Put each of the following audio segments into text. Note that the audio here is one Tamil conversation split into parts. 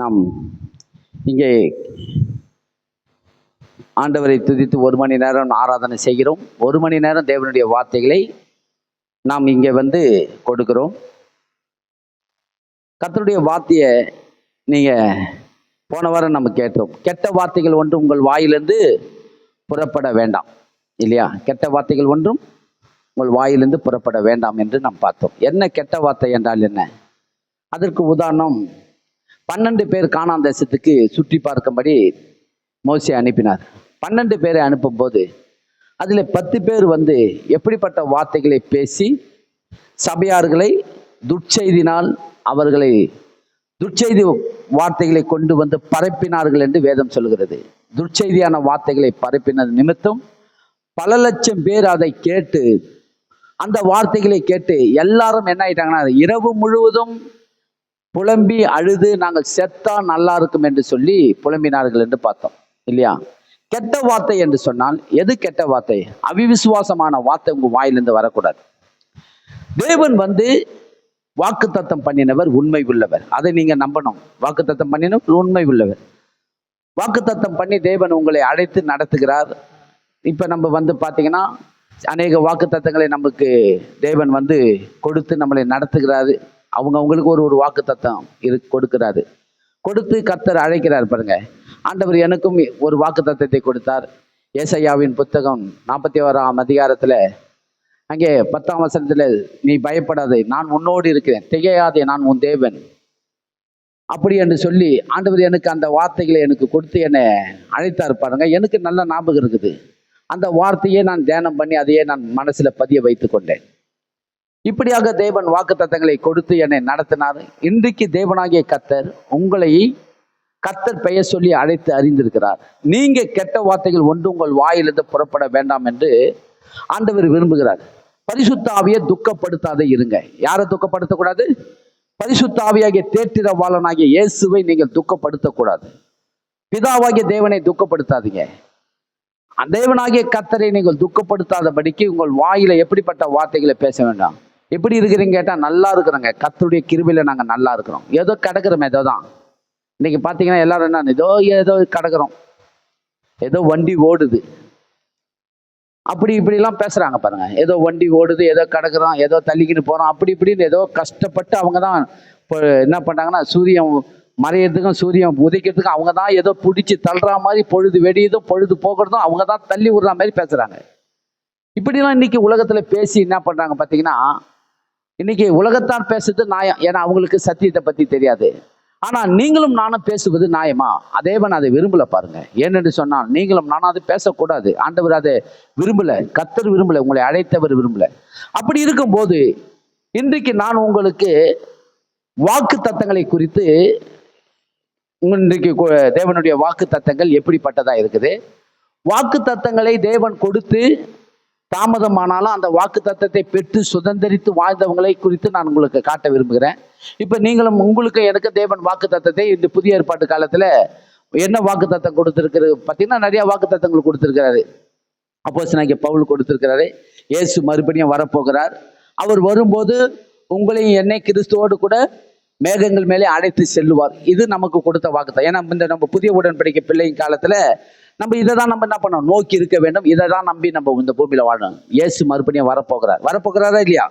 நாம் இங்கே ஆண்டவரை துதித்து 1 மணி நேரம் ஆராதனை செய்கிறோம். 1 மணி நேரம் தேவனுடைய வார்த்தைகளை நாம் இங்கே கொடுக்கிறோம். கர்த்தருடைய வார்த்தையை நீங்கள் போன வாரம் நம்ம கேட்டோம். கெட்ட வார்த்தைகள் ஒன்றும் உங்கள் வாயிலிருந்து புறப்பட வேண்டாம் இல்லையா? கெட்ட வார்த்தைகள் ஒன்றும் உங்கள் வாயிலிருந்து புறப்பட வேண்டாம் என்று நாம் பார்த்தோம். என்ன கெட்ட வார்த்தை என்றால் என்ன? அதற்கு உதாரணம் 12 பேர் கானான் தேசத்துக்கு சுற்றி பார்க்கும்படி மோசே அனுப்பினார். 12 பேரை அனுப்பும்போது அதில் 10 பேர் எப்படிப்பட்ட வார்த்தைகளை பேசி சபையார்களை துர்ச்செய்தினால் அவர்களை துர்ச்செய்தி வார்த்தைகளை கொண்டு பரப்பினார்கள் என்று வேதம் சொல்கிறது. துர்ச்செய்தியான வார்த்தைகளை பரப்பினது நிமித்தம் பல லட்சம் பேர் அதை கேட்டு அந்த வார்த்தைகளை கேட்டு எல்லாரும் என்ன ஆயிட்டாங்கன்னா இரவு முழுவதும் புலம்பி அழுது நாங்கள் செத்தா நல்லா இருக்கும் என்று சொல்லி புலம்பினார்கள் என்று பார்த்தோம் இல்லையா? கெட்ட வார்த்தை என்று சொன்னால் எது கெட்ட வார்த்தை? அவிவிசுவாசமான வார்த்தை உங்க வாயிலிருந்து வரக்கூடாது. தேவன் வாக்குத்தத்தம் பண்ணினவர் உண்மை உள்ளவர், அதை நீங்க நம்பணும். வாக்குத்தத்தம் பண்ணினவர் உண்மை உள்ளவர். வாக்குத்தத்தம் பண்ணி தேவன் உங்களை அழைத்து நடத்துகிறார். இப்ப நம்ம பாத்தீங்கன்னா அநேக வாக்குத்தத்தங்களை நமக்கு தேவன் கொடுத்து நம்மளை நடத்துகிறாரு. அவங்களுக்கு ஒரு வாக்குத்தத்தம் கொடுக்கிறாரு. கொடுத்து கர்த்தர் அழைக்கிறார். பாருங்க, ஆண்டவர் எனக்கும் ஒரு வாக்குத்தத்தத்தை கொடுத்தார். ஏசாயாவின் புத்தகம் 41ஆம் அதிகாரத்துல அங்கே 10ஆம் வசனத்துல, நீ பயப்படாதே, நான் உன்னோடு இருக்கிறேன், திகையாதே, நான் உன் தேவன், அப்படி என்று சொல்லி ஆண்டவர் எனக்கு அந்த வார்த்தைகளை எனக்கு கொடுத்து என்னை அழைத்தார். பாருங்க, எனக்கு நல்ல ஞாபகம் இருக்குது. அந்த வார்த்தையை நான் தியானம் பண்ணி அதையே நான் மனசுல பதிய வைத்து கொண்டேன். இப்படியாக தேவன் வாக்குத்தத்தங்களை கொடுத்து என்னை நடத்தினார். இன்றைக்கு தேவனாகிய கர்த்தர் உங்களை கர்த்தர் பெயர் சொல்லி அழைத்து அறிந்திருக்கிறார். நீங்க கெட்ட வார்த்தைகள் ஒன்று உங்கள் வாயிலிருந்து புறப்பட வேண்டாம் என்று ஆண்டவர் விரும்புகிறார். பரிசுத்த ஆவியை துக்கப்படுத்தாத இருங்க. யாரை துக்கப்படுத்தக்கூடாது? பரிசுத்த ஆவியாகிய தேற்றிரவாளனாகிய இயேசுவை நீங்கள் துக்கப்படுத்தக்கூடாது. பிதாவாகிய தேவனை துக்கப்படுத்தாதீங்க. தேவனாகிய கர்த்தரை நீங்கள் துக்கப்படுத்தாதபடிக்கு உங்கள் வாயில எப்படிப்பட்ட வார்த்தைகளை பேச வேண்டாம். எப்படி இருக்கிறீங்க கேட்டா, நல்லா இருக்கிறோங்க, கர்த்தருடைய கிருபையில நாங்க நல்லா இருக்கிறோம். ஏதோ கிடக்கிறோம், ஏதோ தான். இன்னைக்கு பாத்தீங்கன்னா எல்லாரும் என்ன, ஏதோ கிடக்கிறோம், ஏதோ வண்டி ஓடுது, அப்படி இப்படிலாம் பேசுறாங்க பாருங்க. ஏதோ வண்டி ஓடுது, ஏதோ கிடக்கிறோம், ஏதோ தள்ளிக்கிட்டு போறோம், அப்படி இப்படின்னு ஏதோ கஷ்டப்பட்டு அவங்க தான் இப்போ என்ன பண்றாங்கன்னா, சூரியன் மறையறதுக்கும் சூரியன் உதைக்கிறதுக்கும் அவங்க தான் ஏதோ பிடிச்சி தள்ளுற மாதிரி, பொழுது வெடியதும் பொழுது போகிறதும் அவங்க தான் தள்ளி விடுற மாதிரி பேசுறாங்க. இப்படிலாம் இன்னைக்கு உலகத்துல பேசி என்ன பண்றாங்க பாத்தீங்கன்னா, இன்னைக்கு உலகத்தான் பேசுறது நியாயம். ஏன்னா அவங்களுக்கு சத்தியத்தை பத்தி தெரியாது. ஆனா நீங்களும் நானும் பேசுவது நியாயமா? தேவன் அதை விரும்பல. பாருங்க, ஏனென்று சொன்னால் நீங்களும் நானும் அதை பேசக்கூடாது. ஆண்டவர் அதை விரும்பல, கர்த்தர் விரும்பல, உங்களை அழைத்தவர் விரும்பல. அப்படி இருக்கும்போது இன்றைக்கு நான் உங்களுக்கு வாக்கு தத்தங்களை குறித்து, இன்றைக்கு தேவனுடைய வாக்கு தத்தங்கள் எப்படிப்பட்டதா இருக்குது, வாக்கு தத்தங்களை தேவன் கொடுத்து தாமதமானாலும் அந்த வாக்கு தத்தத்தை பெற்று சுதந்திரித்து வாழ்ந்தவங்களை குறித்து நான் உங்களுக்கு காட்ட விரும்புகிறேன். இப்ப நீங்களும் உங்களுக்கு எனக்கு தேவன் வாக்கு தத்தத்தை இந்த புதிய ஏற்பாட்டு காலத்துல என்ன வாக்கு தத்தம் கொடுத்திருக்கிறது பார்த்தீங்கன்னா, நிறைய வாக்கு தத்தங்கள் கொடுத்திருக்கிறாரு. அப்போஸ்தலனாகிய பவுல் கொடுத்திருக்கிறாரு. இயேசு மறுபடியும் வரப்போகிறார். அவர் வரும்போது உங்களையும் என்னை கிறிஸ்துவோடு கூட மேகங்கள் மேலே அழைத்து செல்லுவார். இது நமக்கு கொடுத்த வாக்குத்தான். ஏன்னா இந்த நம்ம புதிய உடன்படிக்கை பிள்ளையின் காலத்துல நம்ம இதை தான் நம்ம என்ன பண்ணோம், நோக்கி இருக்க வேண்டும். இதை தான் நம்பி நம்ம இந்த பூமியில வாழணும். இயேசு மறுபடியும் வரப்போகிறாரா இல்லையா?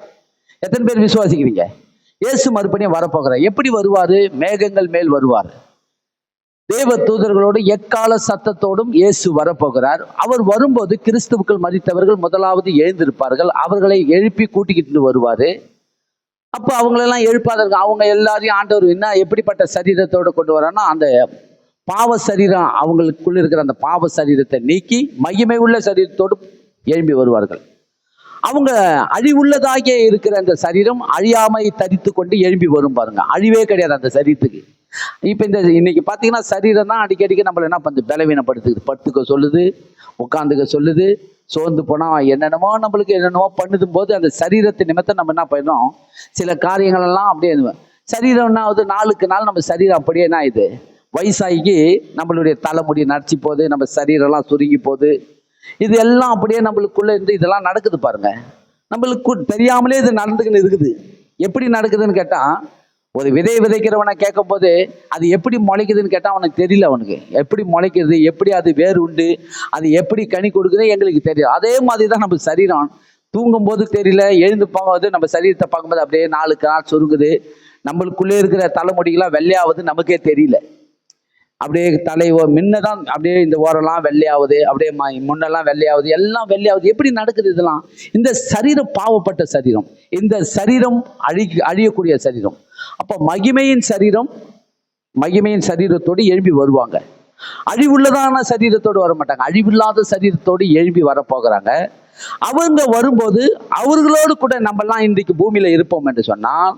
எத்தனை பேர் விசுவாசிக்கிறீங்க? இயேசு மறுபடியும் வரப்போகிறார். எப்படி வருவாரு? மேகங்கள் மேல் வருவார். தேவ தூதர்களோடு எக்கால சத்தத்தோடும் இயேசு வரப்போகிறார். அவர் வரும்போது கிறிஸ்துவுக்குள் மரித்தவர்கள் முதலாவது எழுந்திருப்பார்கள். அவர்களை எழுப்பி கூட்டிக்கிட்டு வருவாரு. அப்ப அவங்களெல்லாம் எழுப்பாதவங்க, அவங்க எல்லாரையும் ஆண்டவர் என்ன எப்படிப்பட்ட சரீரத்தோடு கொண்டு வரான்னா, அந்த பாவ சரீரம் அவங்களுக்குள்ள இருக்கிற அந்த பாவ சரீரத்தை நீக்கி மகிமை உள்ள சரீரத்தோடு எழும்பி வருவார்கள். அவங்க அழிவுள்ளதாகிய இருக்கிற அந்த சரீரம் அழியாமை தரித்து கொண்டு எழும்பி வரும். பாருங்க, அழிவே கிடையாது அந்த சரீரத்துக்கு. இப்ப இன்னைக்கு பாத்தீங்கன்னா சரீரம் தான் அடிக்கடிக்கு நம்மள என்ன பண்ணுது, பலவீனப்படுத்துது. படுத்துக்க சொல்லுது, உட்காந்துக்க சொல்லுது, சோர்ந்து போனா என்னென்னமோ நம்மளுக்கு என்னென்னமோ பண்ணுதும் போது அந்த சரீரத்தை நிமித்தம் நம்ம என்ன பண்ணோம், சில காரியங்கள் எல்லாம் அப்படியே சரீரம் என்ன ஆகுது, நாளுக்கு நாள் நம்ம சரீரம் அப்படியே என்ன ஆகுது, வயசாகி நம்மளுடைய தலைமுடி நரைச்சி போகுது, நம்ம சரீரெல்லாம் சுருங்கி போகுது. இது எல்லாம் அப்படியே நம்மளுக்குள்ள இருந்து இதெல்லாம் நடக்குது. பாருங்க, நம்மளுக்கு தெரியாமலே இது நடந்துக்கின்னு இருக்குது. எப்படி நடக்குதுன்னு கேட்டா, ஒரு விதை விதைக்கிறவனை கேட்கும் போது அது எப்படி முளைக்குதுன்னு கேட்டால் அவனுக்கு தெரியல. அவனுக்கு எப்படி முளைக்கிறது, எப்படி அது வேர் உண்டு, அது எப்படி கனி கொடுக்குது எங்களுக்கு தெரியும். அதே மாதிரி தான் நம்ம சரீரம். தூங்கும் போது தெரியல, எழுந்து போகும்போது நம்ம சரீரத்தை பார்க்கும்போது அப்படியே நாளுக்கு நாள் சுருங்குது. நம்மளுக்குள்ளே இருக்கிற தலைமுடிகளாம் வெள்ளையாவது நமக்கே தெரியல. அப்படியே முன்னதான் அப்படியே இந்த ஓரெல்லாம் வெள்ளையாவது, அப்படியே முன்னெல்லாம் வெள்ளையாவது, எல்லாம் வெள்ளையாவது. எப்படி நடக்குது இதெல்லாம்? இந்த சரீரம் பாவப்பட்ட சரீரம். இந்த சரீரம் அழியக்கூடிய சரீரம். அப்போ மகிமையின் சரீரத்தோடு எழுப்பி வருவாங்க. அழிவுள்ளதான சரீரத்தோடு வர மாட்டாங்க. அழிவில்லாத சரீரத்தோடு எழுப்பி வரப்போகிறாங்க. அவங்க வரும்போது அவர்களோடு கூட நம்மெல்லாம் இன்றைக்கு பூமியில இருப்போம் என்று சொன்னால்,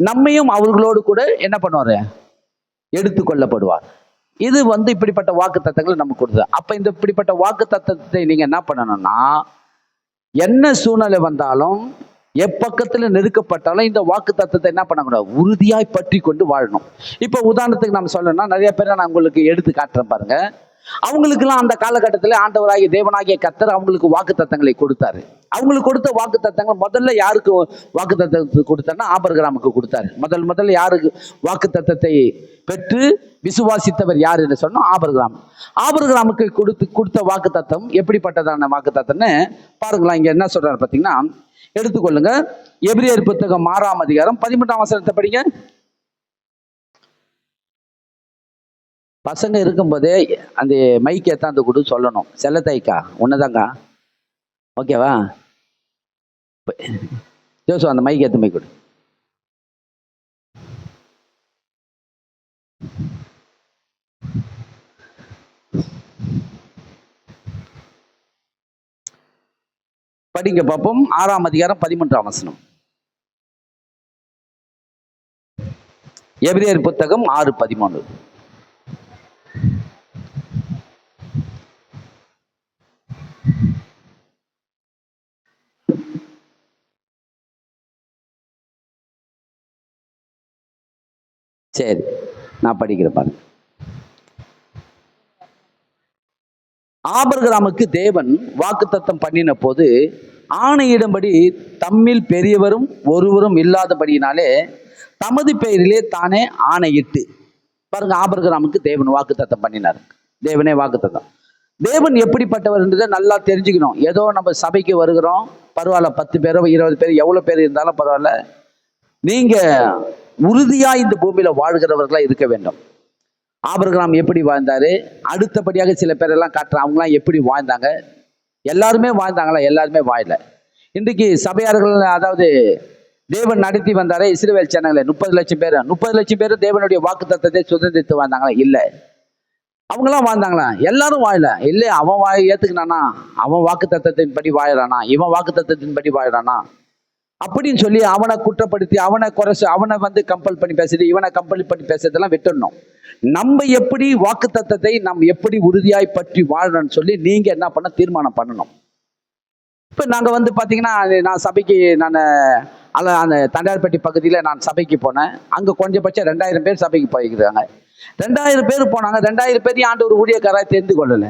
நம்மையும் அவர்களோடு கூட என்ன பண்ணுவாரு? எடுத்துக்கொள்ளப்படுவார். இது இப்படிப்பட்ட வாக்கு தத்தங்களை நமக்கு கொடுத்தது. அப்ப இந்த இப்படிப்பட்ட வாக்கு தத்தத்தை நீங்க என்ன பண்ணணும்னா, என்ன சூழ்நிலை வந்தாலும், எப்பக்கத்துல நெருக்கப்பட்டாலும் இந்த வாக்கு தத்தத்தை என்ன பண்ணக்கூடாது? உறுதியாய் பற்றி கொண்டு வாழணும். இப்ப உதாரணத்துக்கு நம்ம சொல்லணும்னா, நிறைய பேரை நான் உங்களுக்கு எடுத்து காட்டுறேன் பாருங்க. அவங்களுக்கெல்லாம் அந்த காலகட்டத்தில் ஆண்டவராகிய தேவனாகிய கர்த்தர் அவங்களுக்கு வாக்கு தத்தங்களை கொடுத்தாரு. அவங்களுக்கு கொடுத்த வாக்கு தத்தங்கள் முதல்ல யாருக்கு வாக்கு தத்தத்தை கொடுத்தாருன்னா, ஆபிரகாமுக்கு கொடுத்தாரு. முதல்ல யாருக்கு வாக்கு தத்தத்தை பெற்று விசுவாசித்தவர் யார் என்று சொன்னோம்? ஆபிரகாமுக்கு கொடுத்த வாக்கு தத்தம் எப்படிப்பட்டதான வாக்கு தத்தம்னு பாருங்களா. இங்க என்ன சொல்றாரு பார்த்தீங்கன்னா, எடுத்துக்கொள்ளுங்க. எபிரேயர் புத்தகம் 6ஆம் அதிகாரம் 13ஆம் வசனத்தை படிங்க. பசங்க இருக்கும்போதே அந்த மைக் ஏத்தாந்து கொடு சொல்லணும். செல்லத்தாய்க்கா ஒண்ணுதாங்க, ஓகேவா? ஜோசு அந்த மைக் ஏத்து மைக் கொடு. படிங்க பார்ப்போம். 6ஆம் அதிகாரம் 13ஆம் வசனம். எபிரேயர் புத்தகம் 6:13. சரி, நான் படிக்கிறேன் பாருங்க. ஆபிரகாமுக்கு தேவன் வாக்குத்தத்தம் பண்ணின போது ஆணையிடும்படி தம்மில் பெரியவரும் ஒருவரும் இல்லாதபடியினாலே தமது பெயரிலே தானே ஆணையிட்டு. பாருங்க, ஆபிரகாமுக்கு தேவன் வாக்குத்தத்தம் பண்ணினார். தேவனே வாக்குத்தத்தம். தேவன் எப்படிப்பட்டவர்ன்றதை நல்லா தெரிஞ்சுக்கணும். ஏதோ நம்ம சபைக்கு வருகிறோம், பரவாயில்ல, 10 பேரோ 20 பேர் எவ்வளவு பேர் இருந்தாலும் பரவாயில்ல, நீங்க உறுதியா இந்த பூமியில வாழ்கிறவர்களா இருக்க வேண்டும். ஆபிரகாம் எப்படி வாழ்ந்தாரு, அடுத்தபடியாக சில பேரெல்லாம் காட்டுறான், அவங்களாம் எப்படி வாழ்ந்தாங்க. எல்லாருமே வாழ்ந்தாங்களா? எல்லாருமே வாழல. இன்றைக்கு சபையார்கள், அதாவது தேவன் நடத்தி வந்தாரே இஸ்ரவேல் ஜனங்களை 30 லட்சம் பேர் தேவனுடைய வாக்கு தத்தத்தை சுதந்திரித்து வாழ்ந்தாங்களா? இல்லை. அவங்களாம் வாழ்ந்தாங்களா? எல்லாரும் வாழல. இல்லை, அவன் ஏத்துக்கினானா, அவன் வாக்கு தத்தத்தின் படி வாழறானா, இவன் வாக்கு தத்தத்தின் படி வாழறானா அப்படின்னு சொல்லி அவனை குற்றப்படுத்தி, அவனை குறைச்சு, அவனை கம்பல் பண்ணி பேசுறது, இவனை கம்பல் பண்ணி பேசுறதெல்லாம் விட்டுடணும். நம்ம எப்படி வாக்கு தத்தத்தை நம்ம எப்படி உறுதியாய் பற்றி வாழணும்னு சொல்லி நீங்க என்ன பண்ண தீர்மானம் பண்ணணும். இப்ப நாங்க பாத்தீங்கன்னா, நான் சபைக்கு அந்த தண்டார்பட்டி பகுதியில நான் சபைக்கு போனேன். அங்க கொஞ்சபட்சம் 2000 பேர் சபைக்கு போயிருக்கிறாங்க. 2000 பேர் போனாங்க. 2000 பேரையும் ஆண்டவர் ஊழியக்காராக தெரிந்து கொள்ளல.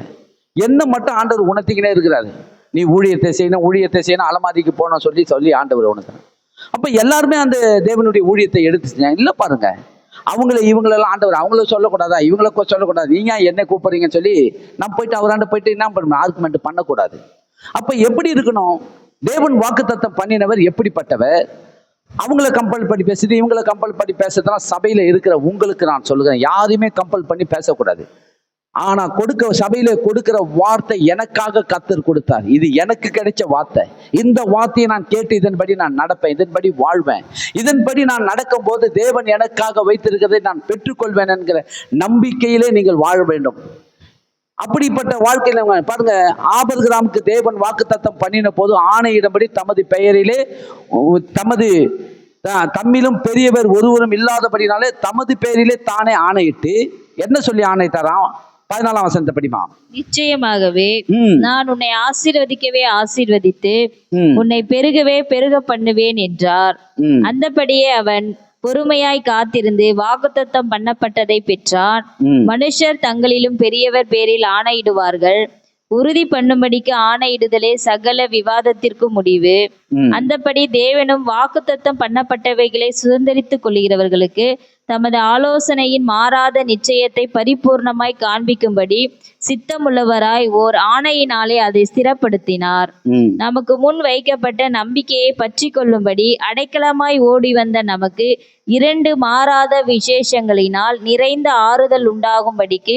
என்ன மட்டும் ஆண்டவர் உணர்த்திக்கினே இருக்கிறாரு. நீ ஊழியத்தை செய்யணும், அலமாதிக்கு போனோம் சொல்லி ஆண்டவர் உனக்கு. அப்ப எல்லாருமே அந்த தேவனுடைய ஊழியத்தை எடுத்து இல்லை பாருங்க. இவங்களெல்லாம் ஆண்டவர் அவங்கள சொல்லக்கூடாதா, இவங்கள சொல்லக்கூடாது, நீங்க என்ன கூப்பிடுறீங்கன்னு சொல்லி நம்ம போயிட்டு அவராண்ட போயிட்டு என்ன பண்ணணும், ஆர்குமெண்ட் பண்ணக்கூடாது. அப்ப எப்படி இருக்கணும்? தேவன் வாக்குத்தத்தம் பண்ணினவர் எப்படிப்பட்டவர்? அவங்கள கம்பல் பண்ணி பேசுது, இவங்களை கம்பல் பண்ணி பேசுறதுலாம் சபையில இருக்கிற உங்களுக்கு நான் சொல்லுகிறேன், யாரையுமே கம்பல் பண்ணி பேசக்கூடாது. ஆனா சபையில கொடுக்கிற வார்த்தை எனக்காக கர்த்தர் கொடுத்தார். இது எனக்கு கிடைச்ச வார்த்தை. இந்த வார்த்தையை நான் கேட்டு இதன்படி நான் நடப்பேன், இதன்படி வாழ்வேன். இதன்படி நான் நடக்கும் போது தேவன் எனக்காக வைத்திருக்கிறதை நான் பெற்றுக்கொள்வேன் என்கிற நம்பிக்கையிலே நீங்கள் வாழ வேண்டும். அப்படிப்பட்ட வாழ்க்கையில பாருங்க, ஆபிரகாமுக்கு தேவன் வாக்குத்தத்தம் பண்ணின போது ஆணையிடும்படி தமது பெயரிலே தம்மிலும் பெரியவர் ஒருவரும் இல்லாதபடினாலே தமது பெயரிலே தானே ஆணையிட்டு என்ன சொல்லி ஆணையிட்டாராம்? 14ஆம் வசனத்தை படிமா. நிச்சயமாகவே நான் உன்னை ஆசீர்வதிக்கவே ஆசீர்வதித்து உன்னை பெருகவே பெருக பண்ணுவேன் என்றார். அந்தபடியே அவன் பொறுமையாய் காத்திருந்து வாக்குத்தத்தம் பண்ணப்பட்டதை பெற்றான். மனுஷர் தங்களிலும் பெரியவர் பேரில் ஆணையிடுவார்கள், உறுதி பண்ணும்படிக்கு ஆணையிடுதலே சகல விவாதத்திற்கு முடிவு. அந்தபடி தேவனும் வாக்குத்தத்தம் பண்ணப்பட்டவைகளை சுதந்தரித்துக் கொள்கிறவர்களுக்கு தமது ஆலோசனையின் மாறாத நிச்சயத்தை பரிபூர்ணமாய் காண்பிக்கும்படி சித்தமுள்ளவராய் ஓர் ஆணையினாலே அதை ஸ்திரப்படுத்தினார். நமக்கு முன் வைக்கப்பட்ட நம்பிக்கையை பற்றி கொள்ளும்படி அடைக்கலமாய் ஓடி வந்த நமக்கு 2 மாறாத விசேஷங்களினால் நிறைந்த ஆறுதல் உண்டாகும்படிக்கு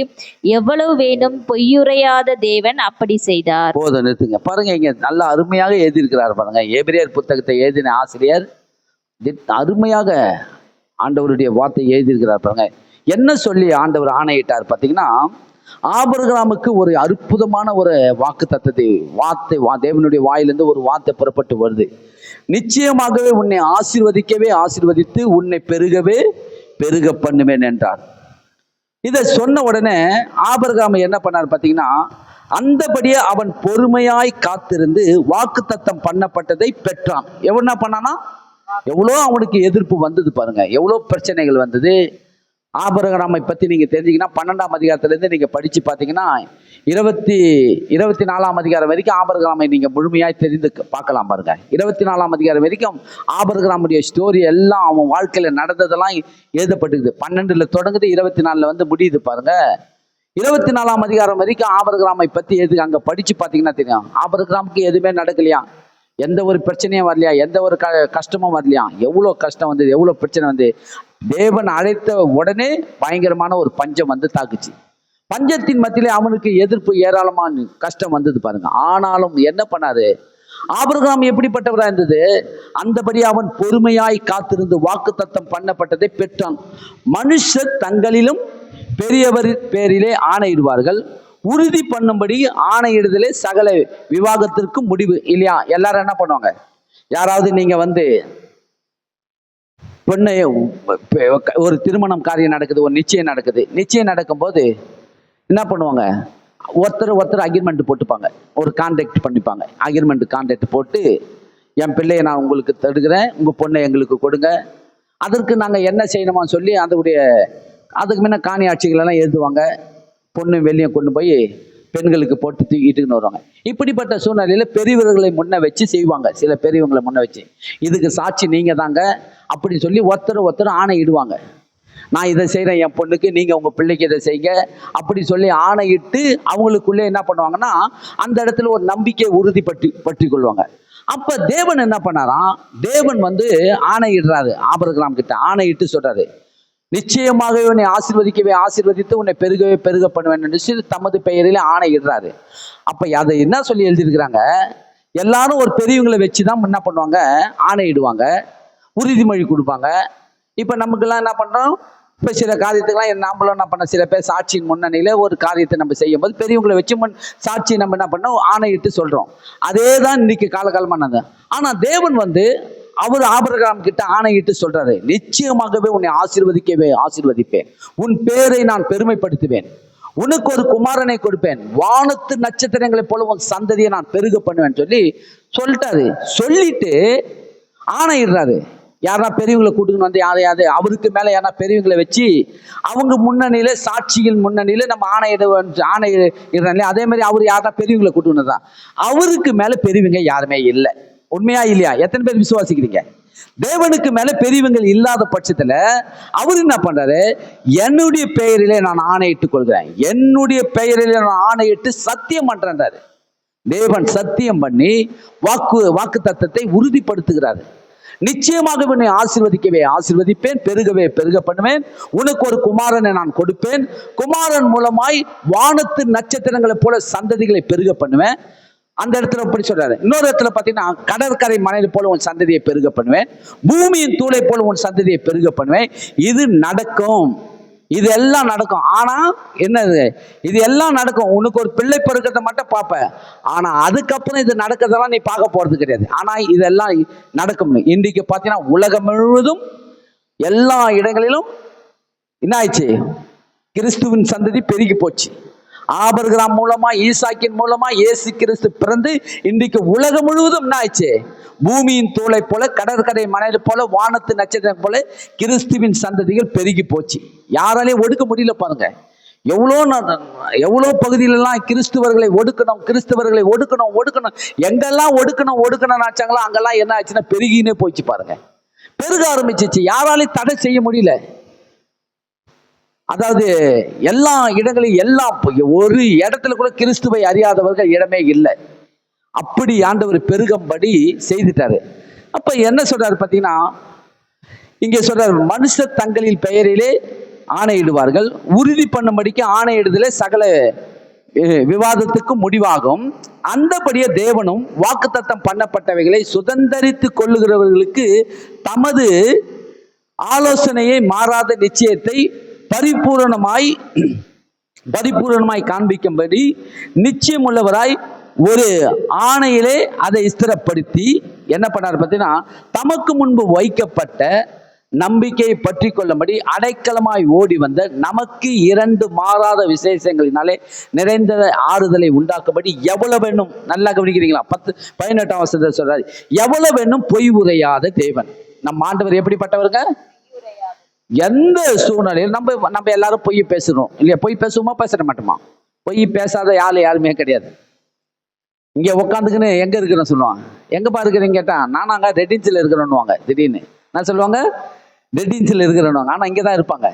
எவ்வளவு வேண்டும் பொய்யுரையாத தேவன் அப்படி செய்தார். போதும், நிறுத்துங்க. பாருங்க, இங்க நல்ல அருமையாக எழுதியிருக்கிறார் பாருங்க. எபிரேயர் புத்தகத்தை எழுதின ஆசிரியர் அருமையாக ஆண்டவருடைய வார்த்தை எழுதியிருக்கிறார் பாருங்க. என்ன சொல்லி ஆண்டவர் ஆணையிட்டார் பார்த்தீங்கன்னா, ஆபிரகாமுக்கு ஒரு அற்புதமான ஒரு வாக்கு தத்தத்தை தேவனுடைய வாயிலிருந்து ஒரு வார்த்தை புறப்பட்டு வருது. நிச்சயமாகவே உன்னை ஆசீர்வதிக்கவே ஆசீர்வதித்து உன்னை பெருகவே பெருக பண்ணுவேன் என்றார். இதை சொன்ன உடனே ஆபிரகாம் என்ன பண்ணார் பார்த்தீங்கன்னா, அந்தபடியே அவன் பொறுமையாய் காத்திருந்து வாக்கு தத்தம் பண்ணப்பட்டதை பெற்றான். என்ன பண்ணானா, எவ்வளோ அவனுக்கு எதிர்ப்பு வந்தது பாருங்க, எவ்வளோ பிரச்சனைகள் வந்தது. ஆபிரகாமை பற்றி நீங்கள் தெரிஞ்சிங்கன்னா 12ஆம் அதிகாரத்திலேருந்து நீங்கள் படித்து பார்த்தீங்கன்னா 24ஆம் அதிகாரம் வரைக்கும் ஆபிரகாமை நீங்கள் முழுமையாக தெரிந்து பார்க்கலாம் பாருங்க. 24ஆம் அதிகாரம் வரைக்கும் ஆபிரகாமுடைய ஸ்டோரி எல்லாம் அவன் வாழ்க்கையில் நடந்ததெல்லாம் எழுதப்பட்டுக்குது. 12ல் தொடங்குது, 24ல் வந்து முடியுது பாருங்க. 24ஆம் அதிகாரம் வரைக்கும் ஆபிரகாமை பற்றி அங்கே படித்து பார்த்தீங்கன்னா தெரியும். ஆபிரகாமுக்கு எதுவுமே நடக்கலையா, எந்த ஒரு பிரச்சனையும் வரலையா, எந்த ஒரு கஷ்டமும் வரலையா. எவ்வளோ கஷ்டம் வந்தது, எவ்வளோ பிரச்சனை வந்து தேவன் அழைத்த உடனே பயங்கரமான ஒரு பஞ்சம் வந்து தாக்குச்சு. பஞ்சத்தின் மத்தியிலே அவனுக்கு எதிர்ப்பு ஏராளமான கஷ்டம் வந்தது பாருங்க. ஆனாலும் என்ன பண்ணாரு, ஆபிரகாம் எப்படிப்பட்டவராக இருந்தது, அந்தபடி அவன் பொறுமையாய் காத்திருந்து வாக்கு தத்தம் பண்ணப்பட்டதை பெற்றான். மனுஷர் தங்களிலும் பெரியவர் பேரிலே ஆணையிடுவார்கள், உறுதி பண்ணும்படி ஆணையிடுதலே சகல விவாகத்திற்கு முடிவு. இல்லையா? எல்லாரும் என்ன பண்ணுவாங்க, யாராவது நீங்க வந்து பெண்ணை ஒரு திருமணம் காரியம் நடக்குது, ஒரு நிச்சயம் நடக்குது. நிச்சயம் நடக்கும்போது என்ன பண்ணுவாங்க, ஒருத்தர் அக்ரிமெண்ட் போட்டுப்பாங்க, ஒரு கான்ட்ராக்ட் பண்ணிப்பாங்க. கான்ட்ராக்ட் போட்டு என் பிள்ளையை நான் உங்களுக்கு தடுக்கிறேன், உங்கள் பொண்ணை எங்களுக்கு கொடுங்க, அதற்கு நாங்கள் என்ன செய்யணுமா சொல்லி அதுக்கு முன்ன காணி ஆட்சிகளெல்லாம் எழுதுவாங்க. பொண்ணு வெளியே கொண்டு போய் பெண்களுக்கு போட்டு தூக்கிட்டுன்னு வருவாங்க. இப்படிப்பட்ட சூழ்நிலையில் பெரியவர்களை முன்ன வச்சு செய்வாங்க. சில பெரியவங்களை முன்ன வச்சு இதுக்கு சாட்சி நீங்கள் தாங்க அப்படின்னு சொல்லி ஒருத்தர் ஆணையிடுவாங்க. நான் இதை செய்கிறேன் என் பொண்ணுக்கு, நீங்கள் உங்கள் பிள்ளைக்கு இதை செய்யுங்க அப்படி சொல்லி ஆணையிட்டு அவங்களுக்குள்ளே என்ன பண்ணுவாங்கன்னா அந்த இடத்துல ஒரு நம்பிக்கையை பற்றி கொள்வாங்க. அப்போ தேவன் என்ன பண்ணாராம், தேவன் வந்து ஆணையிடுறாரு. ஆபிரகாம் கிட்ட ஆணையிட்டு சொல்றாரு, நிச்சயமாகவே உன்னை ஆசீர்வதிக்கவே ஆசீர்வதித்து உன்னை பெருகவே பெருக பண்ணுவேன் என்று தமது பெயரில் ஆணையிடுறாரு. அப்போ அதை என்ன சொல்லி எழுதியிருக்கிறாங்க, எல்லாரும் ஒரு பெரியவங்களை வச்சு தான் என்ன பண்ணுவாங்க, ஆணையிடுவாங்க, உறுதிமொழி கொடுப்பாங்க. இப்போ நமக்கெல்லாம் என்ன பண்ணுறோம், இப்போ சில காரியத்துக்கெல்லாம் நாமளும் என்ன பண்ண, சில பேர் சாட்சியின் முன்னணியில் ஒரு காரியத்தை நம்ம செய்யும் போது பெரியவங்களை வச்சு சாட்சி நம்ம என்ன பண்ணோம், ஆணையிட்டு சொல்கிறோம். அதே தான் இன்னைக்கு காலகாலமானது. ஆனால் தேவன் வந்து அவர் ஆபிரகாம் கிட்ட ஆணையிட்டு சொல்றாரு, நிச்சயமாகவே உன்னை ஆசீர்வதிக்கவே ஆசீர்வதிப்பேன், உன் பேரை நான் பெருமைப்படுத்துவேன், உனக்கு ஒரு குமாரனை கொடுப்பேன், வானத்து நட்சத்திரங்களைப் போல உன் சந்ததியை நான் பெருக பண்ணுவேன் சொல்லிட்டாரு. சொல்லிட்டு ஆணையிடுறாரு. யாரா பெரியவங்களை கூட்டுன்னு வந்து யாரையாவது அவருக்கு மேலே யாரா பெரியவங்களை வச்சு அவங்க முன்னணியில சாட்சிகள் முன்னணியில நம்ம ஆணையிடுறாங்க. அதே மாதிரி அவர் யாரா பெரியவங்களை கூட்டுன்னு தான், அவருக்கு மேலே பெரியவங்க யாருமே இல்லை. உண்மையா இல்லையா? எத்தனை பேர் விசுவாசிக்கிறீங்க? தேவனுக்கு மேல பெரியவங்க இல்லாத பட்சத்துல அவர் என்ன பண்றாரு, என்னுடைய பெயரிலே நான் ஆணையிட்டுக் கொள்கிறேன், என்னுடைய பெயரிலே நான் ஆணையிட்டு சத்தியம் பண்றாரு. தேவன் சத்தியம் பண்ணி வாக்கு தத்தத்தை உறுதிப்படுத்துகிறார். நிச்சயமாக உன்னை ஆசீர்வதிக்கவே ஆசீர்வதிப்பேன், பெருகவே பெருக பண்ணுவேன், உனக்கு ஒரு குமாரனை நான் கொடுப்பேன், குமாரன் மூலமாய் வானத்து நட்சத்திரங்களை போல சந்ததிகளை பெருக பண்ணுவேன். அந்த இடத்துல அப்படி சொல்றாரு. இன்னொரு இடத்துல பார்த்தீங்கன்னா, கடற்கரை மணலை போல உன் சந்ததியை பெருக பண்ணுவேன், பூமியின் தூளை போல உன் சந்ததியை பெருக பண்ணுவேன். இது நடக்கும், இது எல்லாம் நடக்கும். ஆனா என்னது, இது எல்லாம் நடக்கும். உனக்கு ஒரு பிள்ளை பிறக்கிறத மட்டும் பார்ப்ப, ஆனா அதுக்கப்புறம் இது நடக்கிறதெல்லாம் நீ பார்க்க போறது கிடையாது. ஆனா இதெல்லாம் நடக்கும். இன்றைக்கு பார்த்தீங்கன்னா உலகம் முழுவதும் எல்லா இடங்களிலும் என்ன ஆயிடுச்சு, கிறிஸ்துவின் சந்ததி பெருகி போச்சு. ஆபிரகாம் மூலமா, ஈசாக்கின் மூலமா இயேசு கிறிஸ்து பிறந்து இன்றைக்கு உலகம் முழுவதும் என்ன ஆயிடுச்சு, பூமியின் தூளை போல கடற்கரை மணலை போல வானத்து நட்சத்திரம் போல கிறிஸ்துவின் சந்ததிகள் பெருகி போச்சு. யாராலையும் ஒடுக்க முடியல பாருங்க. எவ்வளோ பகுதியிலலாம் கிறிஸ்துவர்களை ஒடுக்கணும் எங்கெல்லாம் ஒடுக்கணும் ஆச்சாங்களோ அங்கெல்லாம் என்ன ஆச்சுன்னா பெருகினே போச்சு பாருங்க. பெருக ஆரம்பிச்சிச்சு, யாராலையும் தடை செய்ய முடியல. அதாவது எல்லா இடங்களையும் ஒரு இடத்துல கூட கிறிஸ்துவை அறியாதவர்கள் இடமே இல்லை. அப்படி ஆண்டவர் பெருகம்படி செய்துட்டாரு. அப்ப என்ன சொல்றாரு பார்த்தீங்கன்னா, இங்கே சொல்றாரு, மனுஷர் தங்களின் பெயரிலே ஆணையிடுவார்கள், உறுதி பண்ணும்படிக்கு ஆணையிடுதலே சகல விவாதத்துக்கும் முடிவாகும். அந்தபடியே தேவனும் வாக்குத்தத்தம் பண்ணப்பட்டவைகளை சுதந்தரித்து கொள்ளுகிறவர்களுக்கு தமது ஆலோசனையை மாறாத நிச்சயத்தை பரிபூரணமாய் காண்பிக்கும்படி நிச்சயம் உள்ளவராய் ஒரு ஆணையிலே அதை ஸ்திரப்படுத்தி என்ன பண்ணார் பார்த்தீங்கன்னா, தமக்கு முன்பு வைக்கப்பட்ட நம்பிக்கையை பற்றி கொள்ளும்படி அடைக்கலமாய் ஓடி வந்த நமக்கு 2 மாறாத விசேஷங்களினாலே நிறைந்த ஆறுதலை உண்டாக்கும்படி எவ்வளவு வேணும், நல்லா கவனிக்கிறீங்களா, 18ஆம் வசனத்தில் சொல்றாரு, எவ்வளவு வேணும் பொய் உரையாத தேவன். நம்ம ஆண்டவர் எப்படிப்பட்டவருங்க? எந்த சூழ்நிலையில் நம்ம எல்லாரும் பொய் பேசுறோம் இல்லையா? பொய் பேசுவோமா, பேச மாட்டோமா? பொய் பேசாத யாருமே கிடையாது. இங்க உட்காந்துக்குன்னு எங்க இருக்கிறேன்னு சொல்லுவாங்க. எங்கப்பா இருக்கிறீங்க கேட்டா, நானாங்க ரெட்டின்ஸில் இருக்கிறேன்னுவாங்க. திடீர்னு நான் சொல்லுவாங்க ரெட்டின்ஸில் இருக்கிறேன்னுவாங்க, ஆனா இங்கதான் இருப்பாங்க.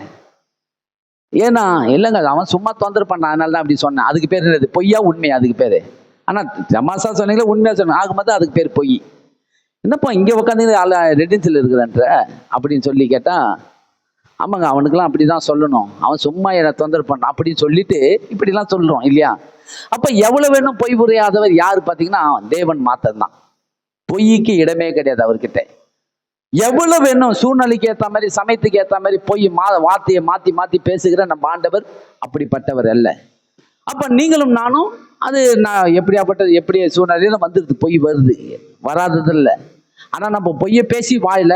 ஏன்னா இல்லைங்க, அவன் சும்மா தொந்தரப்பான், அதனால தான் அப்படி சொன்னேன். அதுக்கு பேர் என்னது? பொய்யா உண்மையா? அதுக்கு பேரு. ஆனா தமாசா சொன்னீங்களே, உண்மையா சொன்ன ஆகும்போது அதுக்கு பேர் பொய். என்னப்பா இங்க உட்காந்து ரெட்டின்ஸில் இருக்கிறன்ற அப்படின்னு சொல்லி கேட்டா, ஆமாங்க அவனுக்கெல்லாம் அப்படிதான் சொல்லணும், அவன் சும்மா என்னை தொந்தரவு பண்ணான் அப்படின்னு சொல்லிட்டு இப்படிலாம் சொல்றோம் இல்லையா? அப்ப எவ்வளவு வேணும் பொய் புரியாதவர் யாரு பார்த்தீங்கன்னா, தேவன் மாத்தம்தான். பொய்க்கு இடமே கிடையாது அவர்கிட்ட. எவ்வளவு வேணும் சூழ்நிலைக்கு ஏற்ற மாதிரி, சமயத்துக்கு ஏற்ற மாதிரி பொய் வார்த்தையை மாத்தி பேசுகிற நம்ம ஆண்டவர் அப்படிப்பட்டவர் அல்ல. அப்ப நீங்களும் நானும் நான் எப்படி சூழ்நிலையில வந்துருது, பொய் வருது, வராதது இல்லை. ஆனா நம்ம பொய்யை பேசி வாயில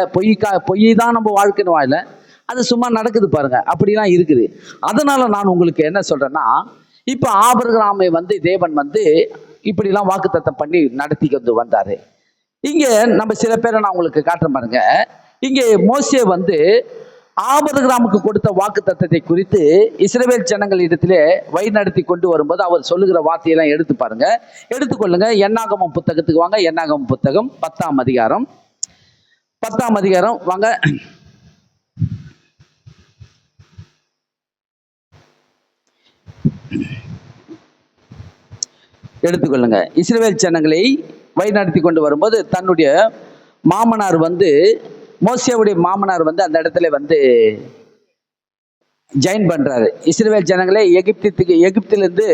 பொய் தான் நம்ம வாழ்க்கைன்னு வாயில அது சும்மா நடக்குது பாருங்க, அப்படிலாம் இருக்குது. அதனால நான் உங்களுக்கு என்ன சொல்றேன்னா, இப்ப ஆபிரகாமை தேவன் இப்படிலாம் வாக்குத்தத்தம் பண்ணி நடத்தி கொண்டு வந்தாரு. இங்க நம்ம சில பேரை நான் உங்களுக்கு காட்டுறேன் பாருங்க. இங்க மோசே ஆபிரகாமுக்கு கொடுத்த வாக்குத்தத்தத்தை குறித்து இஸ்ரவேல் ஜனங்கள் இடத்திலே வழி நடத்தி கொண்டு வரும்போது அவர் சொல்லுகிற வார்த்தையெல்லாம் எடுத்து பாருங்க, எடுத்துக்கொள்ளுங்க. என்னாகமம் புத்தகத்துக்கு வாங்க. என்னாகமம் புத்தகம் 10ஆம் அதிகாரம் வாங்க. எடுத்துக்கொள்ளுங்க. இஸ்ரவேல் ஜனங்களை வழி நடத்தி கொண்டு வரும்போது தன்னுடைய மாமனார் மோசேவுடைய மாமனார் அந்த இடத்துல ஜாயின் பண்றாரு. இஸ்ரவேல் ஜனங்களை எகிப்திலிருந்து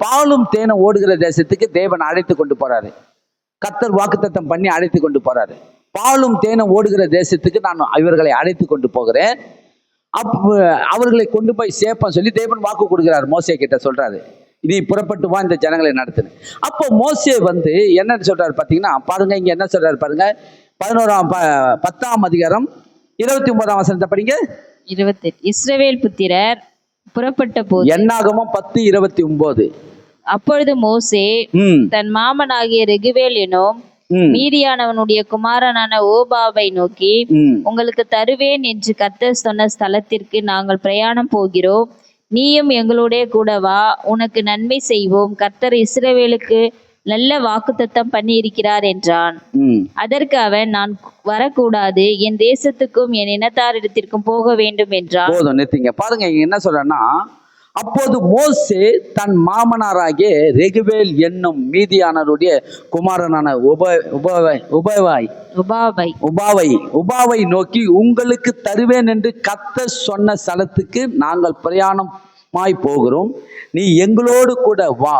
பாலும் தேனும் ஓடுகிற தேசத்துக்கு தேவன் அழைத்து கொண்டு போறாரு. கர்த்தர் வாக்குத்தத்தம் பண்ணி அழைத்து கொண்டு போறாரு. பாலும் தேனும் ஓடுகிற தேசத்துக்கு நான் இவர்களை அழைத்து கொண்டு போகிறேன், அவர்களை கொண்டு போய் சேர்ப்பேன் சொல்லி தேவன் வாக்கு கொடுக்கிறார். மோசே கிட்ட சொல்றாரு, நீ புறப்பட்டு வா, இந்த ஜனங்களை நடத்துன்னு. அப்போ மோசே என்ன சொல்றாரு பாத்தீங்கன்னா, பாருங்க இங்க என்ன சொல்றாரு பாருங்க. 10ஆம் அதிகாரம் 29ஆம் வசனத்தை படிங்க. 28 இஸ்ரவேல் புத்திரர் புறப்பட்ட போது, என்னாகமம் 10:29. அப்பொழுது மோசே தன் மாமனாகிய ரெகுவேல் எனும் மீதியானவனுடைய குமாரனான ஓபாவை நோக்கி, உங்களுக்கு தருவேன் என்று கர்த்தர் சொன்ன ஸ்தலத்திற்கு நாங்கள் பிரயாணம் போகிறோம், நீயும் எங்களோட கூட வா, உனக்கு நன்மை செய்வோம், கர்த்தர் இஸ்ரவேலுக்கு நல்ல வாக்குத்தத்தம் பண்ணி இருக்கிறார் என்றான். அதற்கு அவன், நான் வரக்கூடாது, என் தேசத்துக்கும் என் இனத்தாரிடத்திற்கும் போக வேண்டும் என்றான். போதும், நிறுத்திங்க. பாருங்க என்ன சொல்றேன்னா, அப்போது மோசே தன் மாமனாராகிய ரெகுவேல் என்னும் மீதியானருடைய குமாரனான உபாவை நோக்கி, உங்களுக்கு தருவேன் என்று கர்த்தர் சொன்ன ஸ்தலத்துக்கு நாங்கள் பிரயாணமாய் போகிறோம், நீ எங்களோடு கூட வா,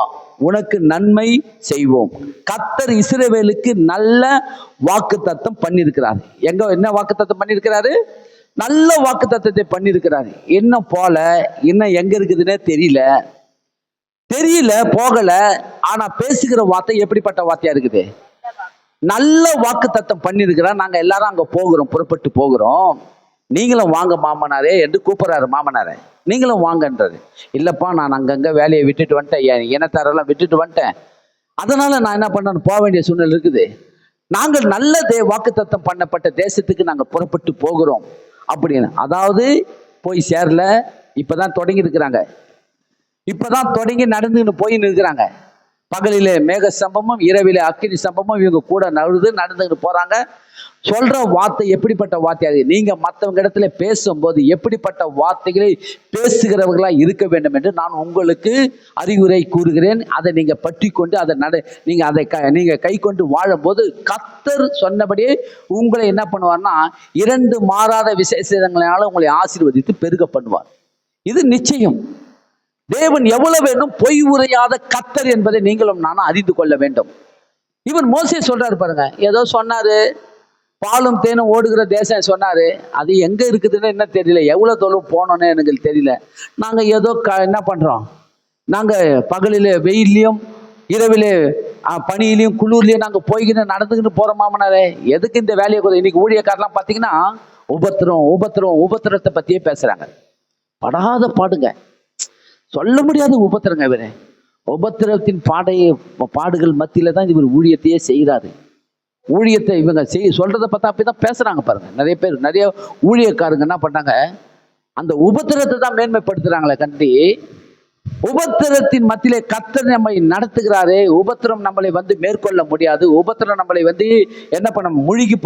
உனக்கு நன்மை செய்வோம். கர்த்தர் இஸ்ரவேலுக்கு நல்ல வாக்குத்தத்தம் பண்ணியிருக்கிறார். என்ன வாக்குத்தத்தம் பண்ணியிருக்கிறாரு? நல்ல வாக்குத்தத்தத்தை பண்ணியிருக்கிறாரு. இன்னும் இன்னும் எங்க இருக்குதுன்னே தெரியல போகல. ஆனா பேசுகிற வார்த்தை எப்படிப்பட்ட வார்த்தையா இருக்குது? நல்ல வாக்குத்தத்தம் பண்ணியிருக்கிறார். நாங்க எல்லாரும் அங்க போகிறோம், புறப்பட்டு போகிறோம், நீங்களும் வாங்க மாமனாரே என்று கூப்பிடுறாரு. மாமனாரே நீங்களும் வாங்கன்றாரு. இல்லப்பா, நான் அங்கங்க வேலையை விட்டுட்டு வந்துட்டேன், என் இனத்தாரெல்லாம் விட்டுட்டு வந்துட்டேன், அதனால நான் என்ன பண்றேன்னு போக வேண்டிய சூழ்நிலை இருக்குது. நாங்கள் நல்ல வாக்குத்தத்தம் பண்ணப்பட்ட தேசத்துக்கு நாங்கள் புறப்பட்டு போகிறோம் அப்படின்னு. அதாவது போய் சேரல, இப்பதான் தொடங்கி இருக்கிறாங்க. இப்பதான் தொடங்கி நடந்துன்னு போயின்னு இருக்கிறாங்க. பகலிலே மேக ஸ்தம்பமும் இரவிலே அக்கினி ஸ்தம்பமும் இவங்க கூட நடந்துக்கிட்டு போறாங்க. சொல்ற வார்த்தை எப்படிப்பட்ட வார்த்தையாக, நீங்க மற்றவங்க இடத்துல பேசும்போது எப்படிப்பட்ட வார்த்தைகளை பேசுகிறவர்களா இருக்க வேண்டும் என்று நான் உங்களுக்கு அறிவுரை கூறுகிறேன். அதை நீங்க பற்றி கொண்டு அதை நீங்க கை கொண்டு வாழும்போது கர்த்தர் சொன்னபடியே உங்களை என்ன பண்ணுவார்னா 2 மாறாத விசேஷங்களால உங்களை ஆசீர்வதித்து பெருக பண்ணுவார். இது நிச்சயம். தேவன் எவ்வளவு வேண்டும் பொய் உரையாத கர்த்தர் என்பதை நீங்களும் நானும் அறிந்து கொள்ள வேண்டும். இவன் மோசே சொல்றாரு பாருங்க, ஏதோ சொன்னாரு, பாலும் தேனும் ஓடுகிற தேசம் சொன்னாரு. அது எங்க இருக்குதுன்னு என்ன தெரியல, எவ்வளவு தொழில் போனோன்னு எனக்கு தெரியல. நாங்க ஏதோ என்ன பண்றோம், நாங்க பகலிலே வெயிலையும் இரவிலே பனியிலையும் குளிர்லையும் நாங்க போய்கிட்டு நடந்துக்கிட்டு போறோம். மாமனாரே எதுக்கு இந்த வேலையை கூட? இன்னைக்கு ஊழியக்காரெல்லாம் பாத்தீங்கன்னா உபத்திரத்தை பத்தியே பேசுறாங்க. படாத பாடுங்க, சொல்ல முடியாத உபத்திரங்க. இவரே உபத்திரத்தின் பாடுகள் மத்தியில தான் இவர் ஊழியத்தையே செய்கிறாரு. ஊழியத்தை இவங்க சொல்றதை பார்த்தா அப்படிதான் பேசுறாங்க பாருங்க. நிறைய ஊழியக்காரங்க என்ன பண்ணாங்க, அந்த உபத்திரத்தை தான் மேன்மைப்படுத்துறாங்களே கண்டி. உபத்திரத்தின் மத்தியிலே கர்த்தர் நம்மை நடத்துகிறாரு. உபத்திரம் நம்மளை மேற்கொள்ள முடியாது. உபத்திரம் நம்மளை என்ன பண்ண முழுகி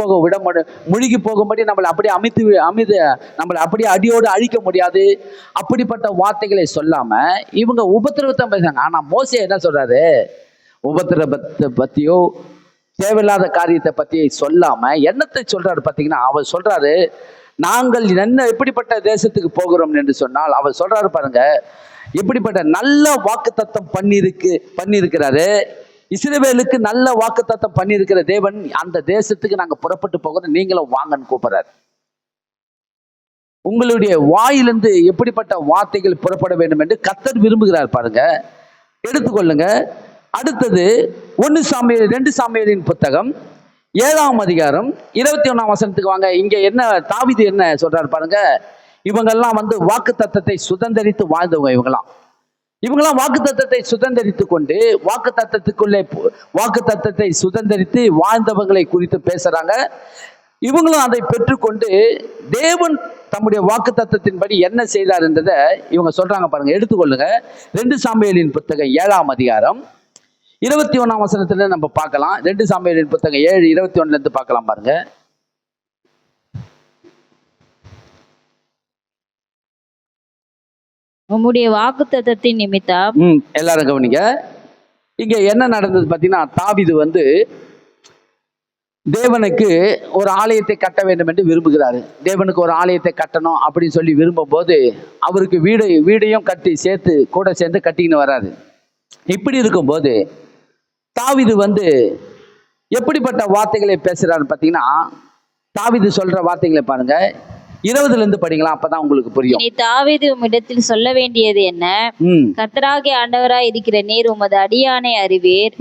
போகும்படி நம்மளை அப்படியே நம்மளை அப்படியே அடியோடு அழிக்க முடியாது. அப்படிப்பட்ட வார்த்தைகளை சொல்லாம இவங்க உபத்திரவத்தை பேசுறாங்க. ஆனா மோசே என்ன சொல்றாரு, உபத்திரவத்தை பத்தியோ தேவையில்லாத காரியத்தை பத்தி சொல்லாம என்னத்தை சொல்றாரு பார்த்தீங்கன்னா, அவர் சொல்றாரு, நாங்கள் எப்படிப்பட்ட தேசத்துக்கு போகிறோம் என்று சொன்னால், அவர் சொல்றாரு பாருங்க, எப்படிப்பட்ட நல்ல வாக்குத்தத்தம் பண்ணியிருக்கிறாரு. இஸ்ரவேலுக்கு நல்ல வாக்குத்தத்தம் பண்ணியிருக்கிற தேவன் அந்த தேசத்துக்கு நாங்க புறப்பட்டு போகிறோம், நீங்களும் வாங்கன்னு கூப்பிடுறாரு. உங்களுடைய வாயிலிருந்து எப்படிப்பட்ட வார்த்தைகள் புறப்பட வேண்டும் என்று கர்த்தர் விரும்புகிறார் பாருங்க. எடுத்துக்கொள்ளுங்க. அடுத்தது 2 சாமுவேலின் புத்தகம் 7ஆம் அதிகாரம் 21ஆம் வசனத்துக்கு வாங்க. இங்க என்ன தாவீது என்ன சொல்றாரு பாருங்க. இவங்கெல்லாம் வாக்கு தத்தத்தை சுதந்திரித்து வாழ்ந்தவங்க. இவங்கெல்லாம் வாக்கு தத்தத்தை சுதந்திரித்து கொண்டு வாக்கு தத்தத்தை சுதந்திரித்து வாழ்ந்தவங்களை குறித்து பேசுறாங்க. இவங்களும் அதை பெற்றுக்கொண்டு தேவன் தம்முடைய வாக்கு தத்தத்தின்படி என்ன செய்தார் என்றதை இவங்க சொல்றாங்க பாருங்க. எடுத்துக்கொள்ளுங்க. 2 சாமுவேலின் புத்தகம் 7ஆம் அதிகாரம் 21ஆம் வசனத்துல நம்ம பார்க்கலாம். 2 சாமுவேலின் புத்தகம் 7:21 இருந்து பார்க்கலாம் பாருங்க. உம்முடைய வாக்குத்தத்தத்தின் நிமித்தம். எல்லாரும் கவனிங்க. இங்க என்ன நடந்தது பார்த்தீங்கன்னா, தாவீது தேவனுக்கு ஒரு ஆலயத்தை கட்ட வேண்டும் என்று விரும்புகிறாரு. தேவனுக்கு ஒரு ஆலயத்தை கட்டணும் அப்படின்னு சொல்லி விரும்பும் போது அவருக்கு வீடையும் கட்டி கூட சேர்ந்து கட்டின்னு வராது. இப்படி இருக்கும்போது தாவீது எப்படிப்பட்ட வார்த்தைகளை பேசுறாரு பார்த்தீங்கன்னா, தாவீது சொல்ற வார்த்தைகளை பாருங்க. 20 இருந்து படிக்கலாம், அப்பதான் உங்களுக்கு புரியும். தாவீது உம்மிடத்தில் சொல்ல வேண்டியது என்ன? கர்த்தராகிய ஆண்டவராய் இருக்கிற நீர் உமது அடியானை அறிவீர்.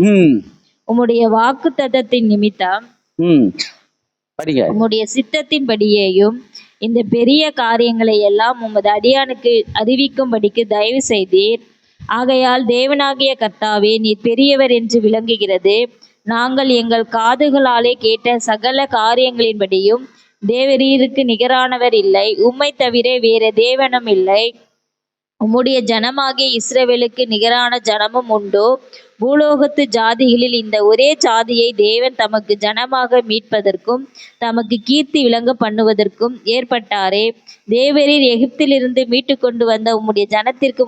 உம்முடைய வாக்குத்தத்தத்தின் நிமித்தம் படிங்க. உம்முடைய சித்தத்தின்படியேயும் இந்த பெரிய காரியங்களை எல்லாம் உமது அடியானுக்கு அறிவிக்கும்படிக்கு தயவு செய்தீர். ஆகையால் தேவனாகிய கர்த்தாவே, நீர் பெரியவர் என்று விளங்குகிறது. நாங்கள் எங்கள் காதுகளாலே கேட்ட சகல காரியங்களின்படியும் தேவரீருக்கு நிகரானவர் இல்லை, உம்மை தவிர வேற தேவனும் இல்லை. உம்முடைய ஜனமாகிய இஸ்ரவேலுக்கு நிகரான ஜனமும் உண்டோ? பூலோகத்து ஜாதிகளில் இந்த ஒரே ஜாதியை தேவன் தமக்கு ஜனமாக மீட்பதற்கும் தமக்கு கீர்த்தி விளங்க பண்ணுவதற்கும் ஏற்பட்டாரே. தேவரீர் எகிப்திலிருந்து மீட்டு கொண்டு வந்த உம்முடைய ஜனத்திற்கு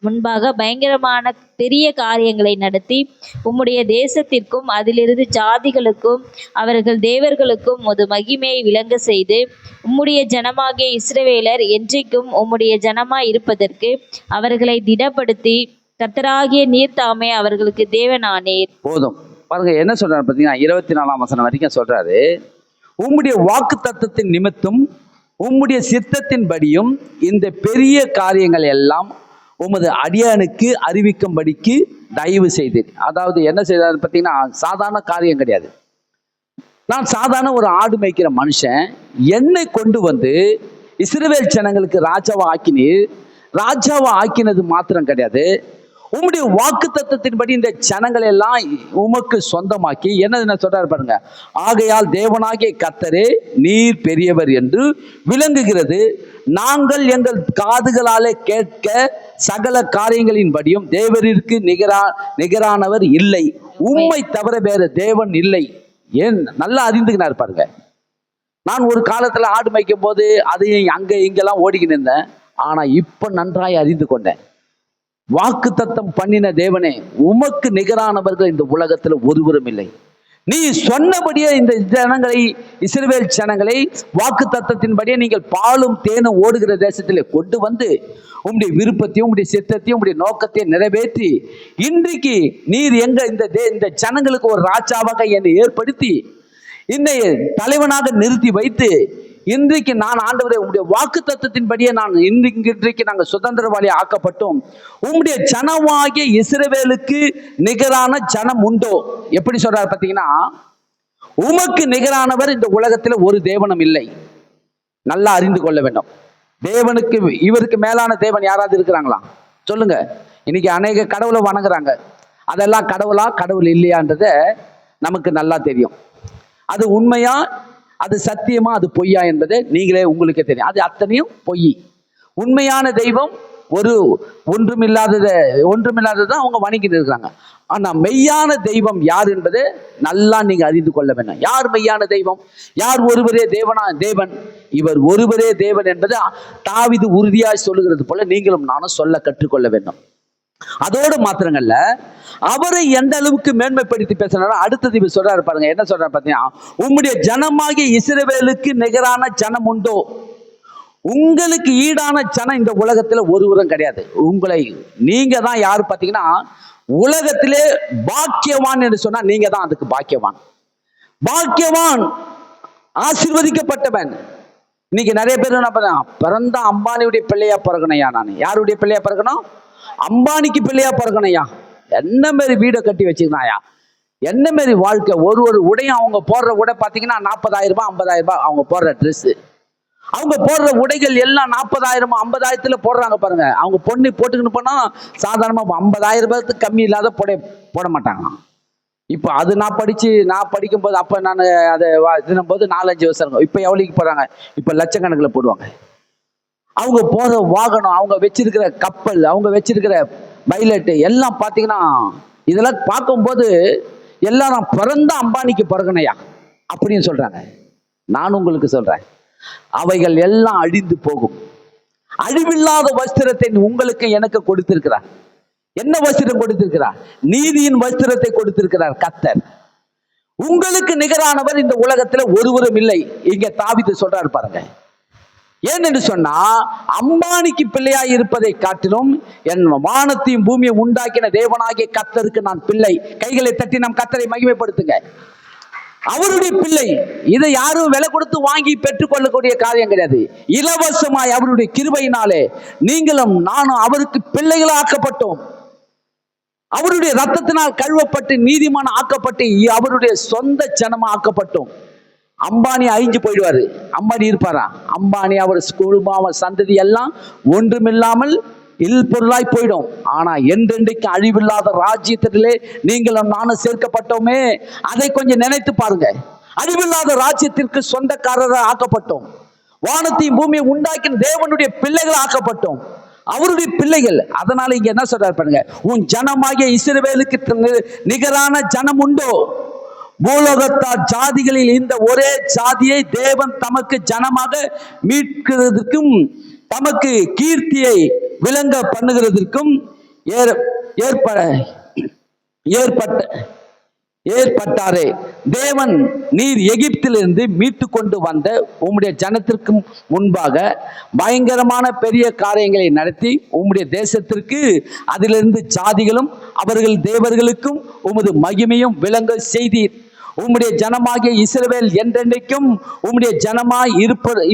முன்பாக பயங்கரமான பெரிய காரியங்களை நடத்தி உம்முடைய தேசத்திற்கும் அதிலிருந்து ஜாதிகளுக்கும் அவர்கள் தேவர்களுக்கும் உமது மகிமையை விளங்க செய்து உம்முடைய ஜனமாகிய இஸ்ரவேலர் என்றைக்கும் உம்முடைய ஜனமாய் இருப்பதற்கு அவர்களை திடப்படுத்தி கர்த்தராகிய நீர் தாமே அவர்களுக்கு தேவனானீர். போதும் பாருங்க என்ன சொல்றாரு பார்த்தீங்கன்னா, 24ஆம் வசனம் வரைக்கும் சொல்றாரு. உம்முடைய வாக்கு தத்தத்தின் நிமித்தம் உம்முடைய சித்தத்தின்படியும் இந்த பெரிய காரியங்கள் எல்லாம் உமது அடியானுக்கு அறிவிக்கும்படிக்கு தயவு செய்தேன். அதாவது என்ன செய்தார் பார்த்தீங்கன்னா, சாதாரண காரியம் கிடையாது. நான் சாதாரண ஒரு ஆடு மேய்க்கிற மனுஷன், என்னை கொண்டு இஸ்ரவேல் ஜனங்களுக்கு ராஜாவா ஆக்கினது மாத்திரம் கிடையாது, உம்முடைய வாக்கு தத்தத்தின்படி இந்த ஜனங்களை எல்லாம் உமக்கு சொந்தமாக்கி என்ன சொல்றாரு பாருங்க. ஆகையால் தேவனாகிய கர்த்தரே நீர் பெரியவர் என்று விளங்குகிறது. நாங்கள் எங்கள் காதுகளாலே கேட்க சகல காரியங்களின்படியும் தேவரிற்கு நிகரானவர் இல்லை, உம்மை தவிர வேறு தேவன் இல்லை. ஏன் நல்லா அறிந்துக்கினார் பாருங்க. நான் ஒரு காலத்துல ஆடு மேய்க்கும் போது அதையும் அங்க இங்கெல்லாம் ஓடிக்கிட்டு இருந்தேன். ஆனா இப்ப நன்றாய் அறிந்து கொண்டேன். வாக்கு தத்தம் பண்ணின தேவனே, உமக்கு நிகரானவர்கள் இந்த உலகத்துல ஒருவரும் இல்லை. நீ சொன்னபடியே இந்த ஜனங்களை, இஸ்ரவேல் ஜனங்களை வாக்கு தத்தத்தின்படியே நீங்கள் பாலும் தேனும் ஓடுகிற தேசத்திலே கொண்டு வந்து உம்முடைய விருப்பத்தையும் உம்முடைய சித்தத்தையும் உம்முடைய நோக்கத்தையும் நிறைவேற்றி இன்றைக்கு நீர் எங்க இந்த ஜனங்களுக்கு ஒரு ராஜாவாக என்னை ஏற்படுத்தி என்னை தலைவனாக நிறுத்தி வைத்து இன்றைக்கு நான் ஆண்டவரே உம்முடைய வாக்கு தத்தத்தின்படியே நான் இன்றைக்கு நாங்கள் சுதந்திரவாளி ஆக்கப்பட்டோம். உம்முடைய ஜனமாகிய இஸ்ரவேலுக்கு நிகரான ஜனம் உண்டோ? எப்படி சொல்றாரு பார்த்தீங்கன்னா, உமக்கு நிகரானவர் இந்த உலகத்தில் ஒரு தேவனும் இல்லை. நல்லா அறிந்து கொள்ள வேண்டும். தேவனுக்கு இவருக்கு மேலான தேவன் யாராவது இருக்கிறாங்களா சொல்லுங்க. இன்னைக்கு அநேக கடவுளை வணங்குறாங்க. அதெல்லாம் கடவுளா கடவுள் இல்லையான்றத நமக்கு நல்லா தெரியும். அது உண்மையா, அது சத்தியமா, அது பொய்யா என்பதை நீங்களே உங்களுக்கே தெரியும். அது அத்தனையும் பொய். உண்மையான தெய்வம் ஒன்றுமில்லாததான் அவங்க வணங்கிட்டு இருக்கிறாங்க. ஆனா மெய்யான தெய்வம் யார் என்பதை நல்லா நீங்க அறிந்து கொள்ள வேண்டும். யார் மெய்யான தெய்வம்? யார் ஒருவரே தேவன், இவர் ஒருவரே தேவன் என்பதை தாவீது உறுதியாய் சொல்லுகிறது போல நீங்களும் நானும் சொல்ல கற்றுக்கொள்ள வேண்டும். அதோடு மாத்திரங்கள்ல அவரை எந்த அளவுக்கு மேன்மைப்படுத்தி பேசினாரோ அடுத்தது இவர் சொல்றாரு பாருங்க. என்ன சொல்றாரு பார்த்தீங்கன்னா, உம்முடைய ஜனமாகிய இஸ்ரவேலுக்கு நிகரான ஜனம் உண்டோ? உங்களுக்கு ஈடான ஜனம் இந்த உலகத்துல ஒருவரும் கிடையாது. நீங்க தான் யாரு பார்த்தீங்கன்னா, உலகத்திலே பாக்கியவான் என்று சொன்னா நீங்க தான் அதுக்கு பாக்கியவான். பாக்கியவான், ஆசீர்வதிக்கப்பட்டவன். இன்னைக்கு நிறைய பேர் என்ன பண்ண, பிறந்த அம்பானியுடைய பிள்ளையா பிறக்கணையா? நான் யாருடைய பிள்ளையா பிறக்கணும்? அம்பானிக்கு பிள்ளையா பிறக்கணையா? என்ன மாரி வீடை கட்டி வச்சுக்கணாயா? என்ன மாரி வாழ்க்கை? ஒரு உடையும் அவங்க போடுற உடை பார்த்தீங்கன்னா 40,000 ரூபாய் 50,000 ரூபாய். அவங்க போடுற ட்ரெஸ், அவங்க போடுற உடைகள் எல்லாம் 40,000 50,000 போடுறாங்க பாருங்க. அவங்க பொண்ணு போட்டுக்கிட்டு போனா சாதாரணமா 50,000 ரூபாய்க்கு கம்மி இல்லாத போட மாட்டாங்க. இப்போ அது நான் படிக்கும் போது, அப்ப நான் அதை தினம் போது 4-5 வருஷம் இருக்கும். இப்போ எவ்வளோக்கு போறாங்க? இப்போ லட்சக்கணக்கில் போடுவாங்க. அவங்க போற வாகனம், அவங்க வச்சிருக்கிற கப்பல், அவங்க வச்சிருக்கிற பைலட்டு எல்லாம் பார்த்தீங்கன்னா, இதெல்லாம் பார்க்கும்போது எல்லாம் நான் பிறந்த அம்பானிக்கு பிறகுனையா அப்படின்னு சொல்றாங்க. நான் உங்களுக்கு சொல்றேன், அவைகள் எல்லாம் அழிந்து போகும். அழிவில்லாத வஸ்திரத்தை உங்களுக்கு எனக்கு கொடுத்திருக்கிறார். என்ன வஸ்திரம் கொடுத்திருக்கிறார்? நீதியின் வஸ்திரத்தை கொடுத்திருக்கிறார் கர்த்தர். உங்களுக்கு நிகரானவர் இந்த உலகத்துல ஒருவரும் இல்லை. இங்க தாவீது சொல்றாரு பாருங்க. ஏனென்று சொன்னா, அம்பானிக்கு பிள்ளையாய் இருப்பதை காட்டிலும் என் வானத்தையும் பூமியை உண்டாக்கின தேவனாகிய கர்த்தருக்கு நான் பிள்ளை. கைகளை தட்டி நம் கர்த்தரை மகிமைப்படுத்துங்க. அவருடைய பிள்ளை. இதை யாரும் விலை கொடுத்து வாங்கி பெற்றுக்கொள்ளக்கூடிய காரியம் கிடையாது. இலவசமாய் அவருடைய கிருபையினாலே நீங்களும் நானும் அவருக்கு பிள்ளைகளாக ஆக்கப்பட்டோம். அவருடைய ரத்தத்தினால் கழுவப்பட்டு நீதிமான ஆக்கப்பட்டு அவருடைய சொந்த ஜனமா ஆக்கப்பட்டோம். அம்பானி அழிஞ்சு போயிடுவாரு. அம்பானி இருப்பாரா? அம்பானி அவர் குடும்பம் அவர் சந்ததி எல்லாம் ஒன்றுமில்லாமல் பொருளாய் போயிடும். ஆனா என்றென்றைக்கு அழிவில்லாத ராஜ்யத்திலே நீங்களும் நானும் சேர்க்கப்பட்டோமே, அதை கொஞ்சம் நினைத்து பாருங்க. அழிவில்லாத ராஜ்யத்திற்கு சொந்தக்காரராக ஆக்கப்பட்டோம். வானத்தையும் பூமியை உண்டாக்கின தேவனுடைய பிள்ளைகள் ஆக்கப்பட்டோம். அவருடைய பிள்ளைகள். அதனால இங்க என்ன சொல்றாரு பாருங்க, உன் ஜனமாகிய இஸ்ரவேலுக்கு நிகரான ஜனம் உண்டோ? பூலோகத்தார் ஜாதிகளில் இந்த ஒரே ஜாதியை தேவன் தமக்கு ஜனமாக மீட்கிறதுக்கும் தமக்கு கீர்த்தியை விளங்க பண்ணுகிறதற்கும் ஏற்பட்டாரே. தேவன் நீர் எகிப்திலிருந்து மீட்டு கொண்டு வந்த உம்முடைய ஜனத்திற்கு முன்பாக பயங்கரமான பெரிய காரியங்களை நடத்தி உம்முடைய தேசத்திற்கு அதிலிருந்து ஜாதிகளும் அவர்கள் தேவர்களுக்கும் உமது மகிமையும் விளங்க செய்தீர். உம்முடைய ஜனமாகிய இஸ்ரவேல் என்றென்றைக்கும் உம்முடைய ஜனமாய்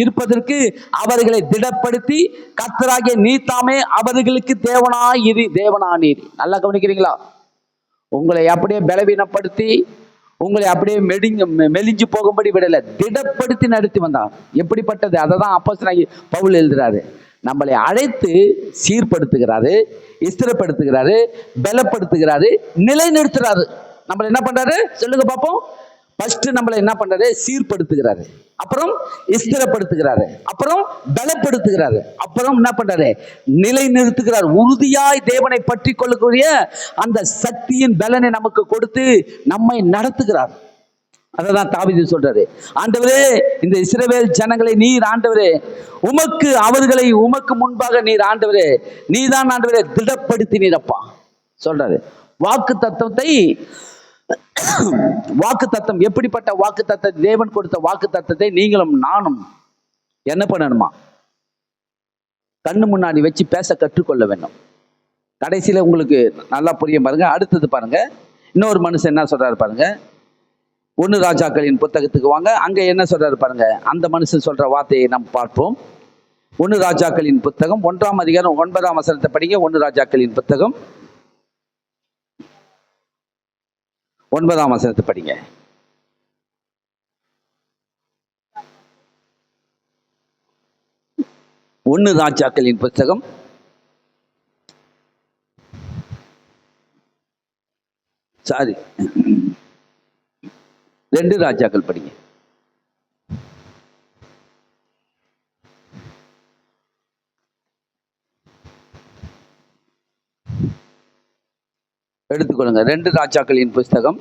இருப்பதற்கு அவர்களை திடப்படுத்தி கர்த்தராகிய நீர் தாமே அவர்களுக்கு தேவனானீர். நல்லா கவனிக்கிறீங்களா? உங்களை அப்படியே பலவீனப்படுத்தி உங்களை அப்படியே மெலிஞ்சு போகும்படி விடலை, திடப்படுத்தி நடத்தி வந்தார். எப்படிப்பட்டது? அதை தான் அப்போஸ்தலனாகிய பவுல் எழுதுறாரு. நம்மளை அழைத்து சீர்படுத்துகிறாரு, ஸ்திரப்படுத்துகிறாரு, பலப்படுத்துகிறாரு, நிலைநிறுத்துறாரு. நம்மளை என்ன பண்றாரு சொல்லுங்க பார்ப்போம்? ஃபர்ஸ்ட் நம்மளை என்ன பண்றாரு? சீர்படுத்துகிறாரு, அப்புறம் ஸ்திரப்படுத்துகிறாரு, அப்புறம் பலப்படுத்துகிறாரு, அப்புறம் என்ன பண்றாரு? நிலை நிறுத்துகிறார். உறுதியாய் தேவனை பற்றி கொள்ளக்கூடிய அந்த சக்தியின் பலனை நமக்கு கொடுத்து நம்மை நடத்துகிறார். அததான் தாவீது சொல்றாரு, ஆண்டவரே இந்த இஸ்ரவேல் ஜனங்களை நீர் ஆண்டவரே அவர்களை உமக்கு முன்பாக நீர் ஆண்டவரே நீதான் ஆண்டவரே திடப்படுத்தினீரப்பா சொல்றாரு. வாக்கு தத்தம் எப்படிப்பட்ட வாக்கு தத்தம்? தேவன் கொடுத்த வாக்கு தத்தத்தை நீங்களும் நானும் என்ன பண்ணணுமா? கண்ணு முன்னாடி வச்சு பேச கற்றுக்கொள்ள வேண்டும். கடைசியில உங்களுக்கு நல்லா புரியும் பாருங்க. அடுத்தது பாருங்க, இன்னொரு மனுஷன் என்ன சொல்றாரு பாருங்க. 1 ராஜாக்களின் புத்தகத்துக்கு வாங்க, அங்க என்ன சொல்றாரு பாருங்க. அந்த மனுஷன் சொல்ற வார்த்தையை நாம் பார்ப்போம். 1 ராஜாக்களின் புத்தகம் 1ஆம் அதிகாரம் 9ஆம் வசனத்தை படிங்க. 1 ராஜாக்களின் புத்தகம் 9ஆம் வசனத்தை படிங்க. ஒன்னு ராஜாக்களின் புத்தகம் 2 ராஜாக்கள் படிங்க. எடுத்துக்கொள்ளுங்க. 2 ராஜாக்களின் புஸ்தகம்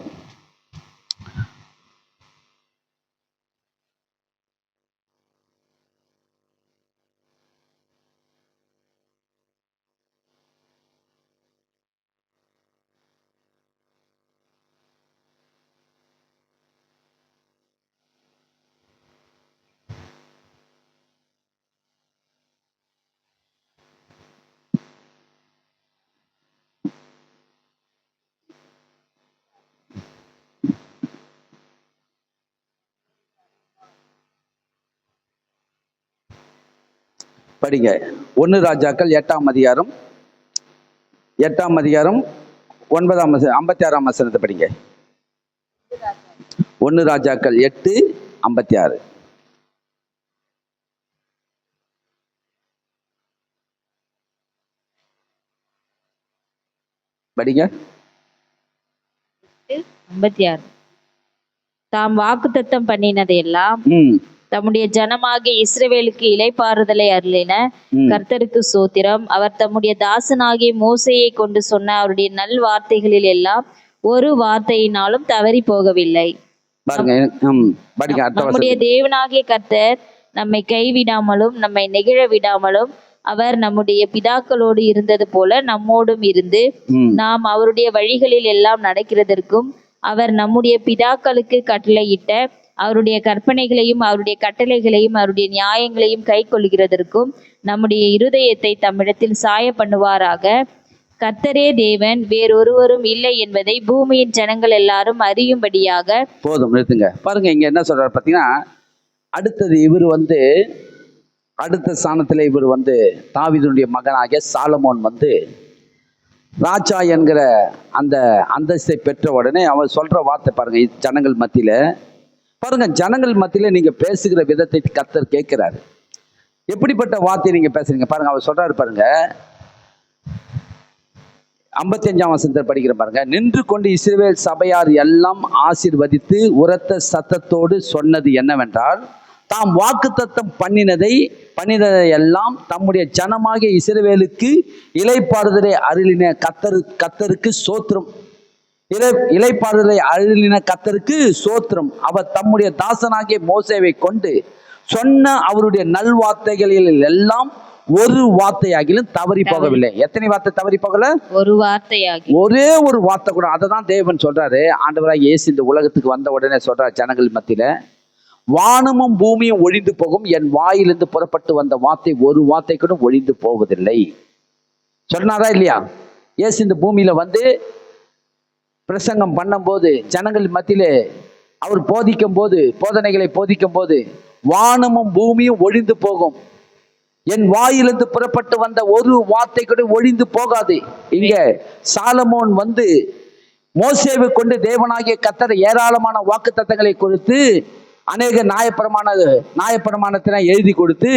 1 ராஜாக்கள் 8ஆம் அதிகாரம் 9ஆம் 56ஆம் வசனத்தை படிங்க. 1 ராஜாக்கள் 8:56 படிங்க. 56. தாம் வாக்குத்தத்தம் பண்ணினதையெல்லாம் தம்முடைய ஜனமாகிய இஸ்ரவேலுக்கு இளைப்பாறுதலை அருளின கர்த்தருக்கு ஸ்தோத்திரம். அவர் தம்முடைய தாசனாகிய மோசேயை கொண்டு சொன்ன அவருடைய நல் வார்த்தைகளில் எல்லாம் ஒரு வார்த்தையினாலும் தவறி போகவில்லை. நம்முடைய தேவனாகிய கர்த்தர் நம்மை கைவிடாமலும் நம்மை நெகிழ விடாமலும் அவர் நம்முடைய பிதாக்களோடு இருந்தது போல நம்மோடும் இருந்து நாம் அவருடைய வழிகளில் எல்லாம் நடக்கிறதற்கும் அவர் நம்முடைய பிதாக்களுக்கு கட்டளையிட்ட அவருடைய கற்பனைகளையும் அவருடைய கட்டளைகளையும் அவருடைய நியாயங்களையும் கை கொள்கிறதற்கும் நம்முடைய இருதயத்தை தம்மிடத்தில் சாய பண்ணுவாராக. கர்த்தரே தேவன், வேறொருவரும் இல்லை என்பதை பூமியின் ஜனங்கள் எல்லாரும் அறியும்படியாக. போதும், நிறுத்துங்க. பாருங்க, இங்க என்ன சொல்றாரு பாத்தீங்கன்னா, அடுத்தது இவர் அடுத்த ஸ்தானத்துல இவர் தாவீதுடைய மகனாகிய சாலமோன் ராஜா என்கிற அந்த அந்தஸ்தை பெற்ற உடனே அவர் சொல்ற வார்த்தை பாருங்க. ஜனங்கள் மத்தியில பாருங்க, ஜனங்கள் மத்தியில நீங்க பேசுகிற விதத்தை கர்த்தர் கேட்கிறாரு. எப்படிப்பட்ட வார்த்தை நீங்க பேசுறீங்க பாருங்க. அவர் சொல்றாரு பாருங்க, 55ஆம் வசனத்தை படிக்கிற பாருங்க. நின்று கொண்டு இஸ்ரவேல் சபையார் எல்லாம் ஆசீர்வதித்து உரத்த சத்தத்தோடு சொன்னது என்னவென்றால், தாம் வாக்குத்தத்தம் பண்ணினதை எல்லாம் தம்முடைய ஜனமாகிய இஸ்ரவேலுக்கு இளைப்பாறுதலை அருளின கர்த்தருக்கு ஸ்தோத்திரம். இளைப்பாறுதலை அருளின கர்த்தருக்கு ஸ்தோத்திரம். அவர் தம்முடைய தாசனாகிய மோசேவை கொண்டு சொன்ன அவருடைய நல்வார்த்தைகளில் எல்லாம் ஒரு வார்த்தையாகிலும் தவறி போகவில்லை. எத்தனை வார்த்தை தவறி போகல? ஒரு வார்த்தையாகி, ஒரே ஒரு வார்த்தை கூட. அதை தான் தேவன் சொல்றாரு. ஆண்டவராக இயேசு இந்த உலகத்துக்கு வந்த உடனே சொல்றாரு ஜனங்கள் மத்தியில, வானமும் பூமியும் ஒழிந்து போகும், என் வாயிலிருந்து புறப்பட்டு வந்த வார்த்தை ஒரு வார்த்தை கூட ஒழிந்து போவதில்லை சொன்னாரா இல்லையா? இயேசு இந்த பூமியில பிரசங்கம் பண்ணும் போது, ஜனங்கள் மத்தியிலே அவர் போதிக்கும் போது, போதனைகளை போதிக்கும் போது, வானமும் பூமியும் ஒழிந்து போகும், என் வாயிலிருந்து புறப்பட்டு வந்த ஒரு வார்த்தை கூட ஒழிந்து போகாது. இங்க சாலமோன் மோசேவை கொண்டு தேவனாகிய கர்த்தர் ஏராளமான வாக்கு தத்தங்களை கொடுத்து, அநேக நியாயப்பிரமாணத்தை எழுதி கொடுத்து,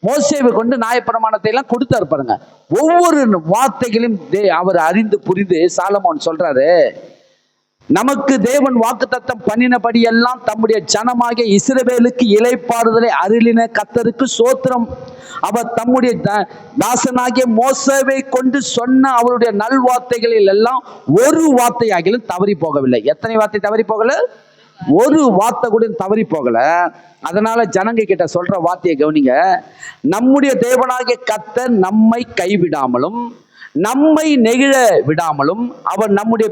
மோசேவை கொண்டு நியாயப்பிரமாணத்தை எல்லாம் கொடுத்தாரு பாருங்க. ஒவ்வொரு வார்த்தைகளையும் அவர் அறிந்து புரிந்து சாலமோன் சொல்றாரு, நமக்கு தேவன் வாக்குத்தத்தம் பண்ணினபடி எல்லாம் தம்முடைய ஜனமாகிய இஸ்ரவேலுக்கு இளைப்பாறுதலை அருளின கர்த்தருக்கு சோத்திரம். அவர் தம்முடைய தாசனாகிய மோசேவை கொண்டு சொன்ன அவருடைய நல்வார்த்தைகளில் எல்லாம் ஒரு வார்த்தையாகிலும் தவறி போகவில்லை. எத்தனை வார்த்தை தவறி போகல? ஒரு வார்த்தை கூட தவறி போகல. அதனால ஜனங்க கிட்ட சொல்ற வார்த்தையை கவனிங்க. நம்முடைய தேவனாகிய கர்த்தர் நம்மை கைவிடாமலும் நம்மை நெகிழ விடாமலும் அவர் நம்முடைய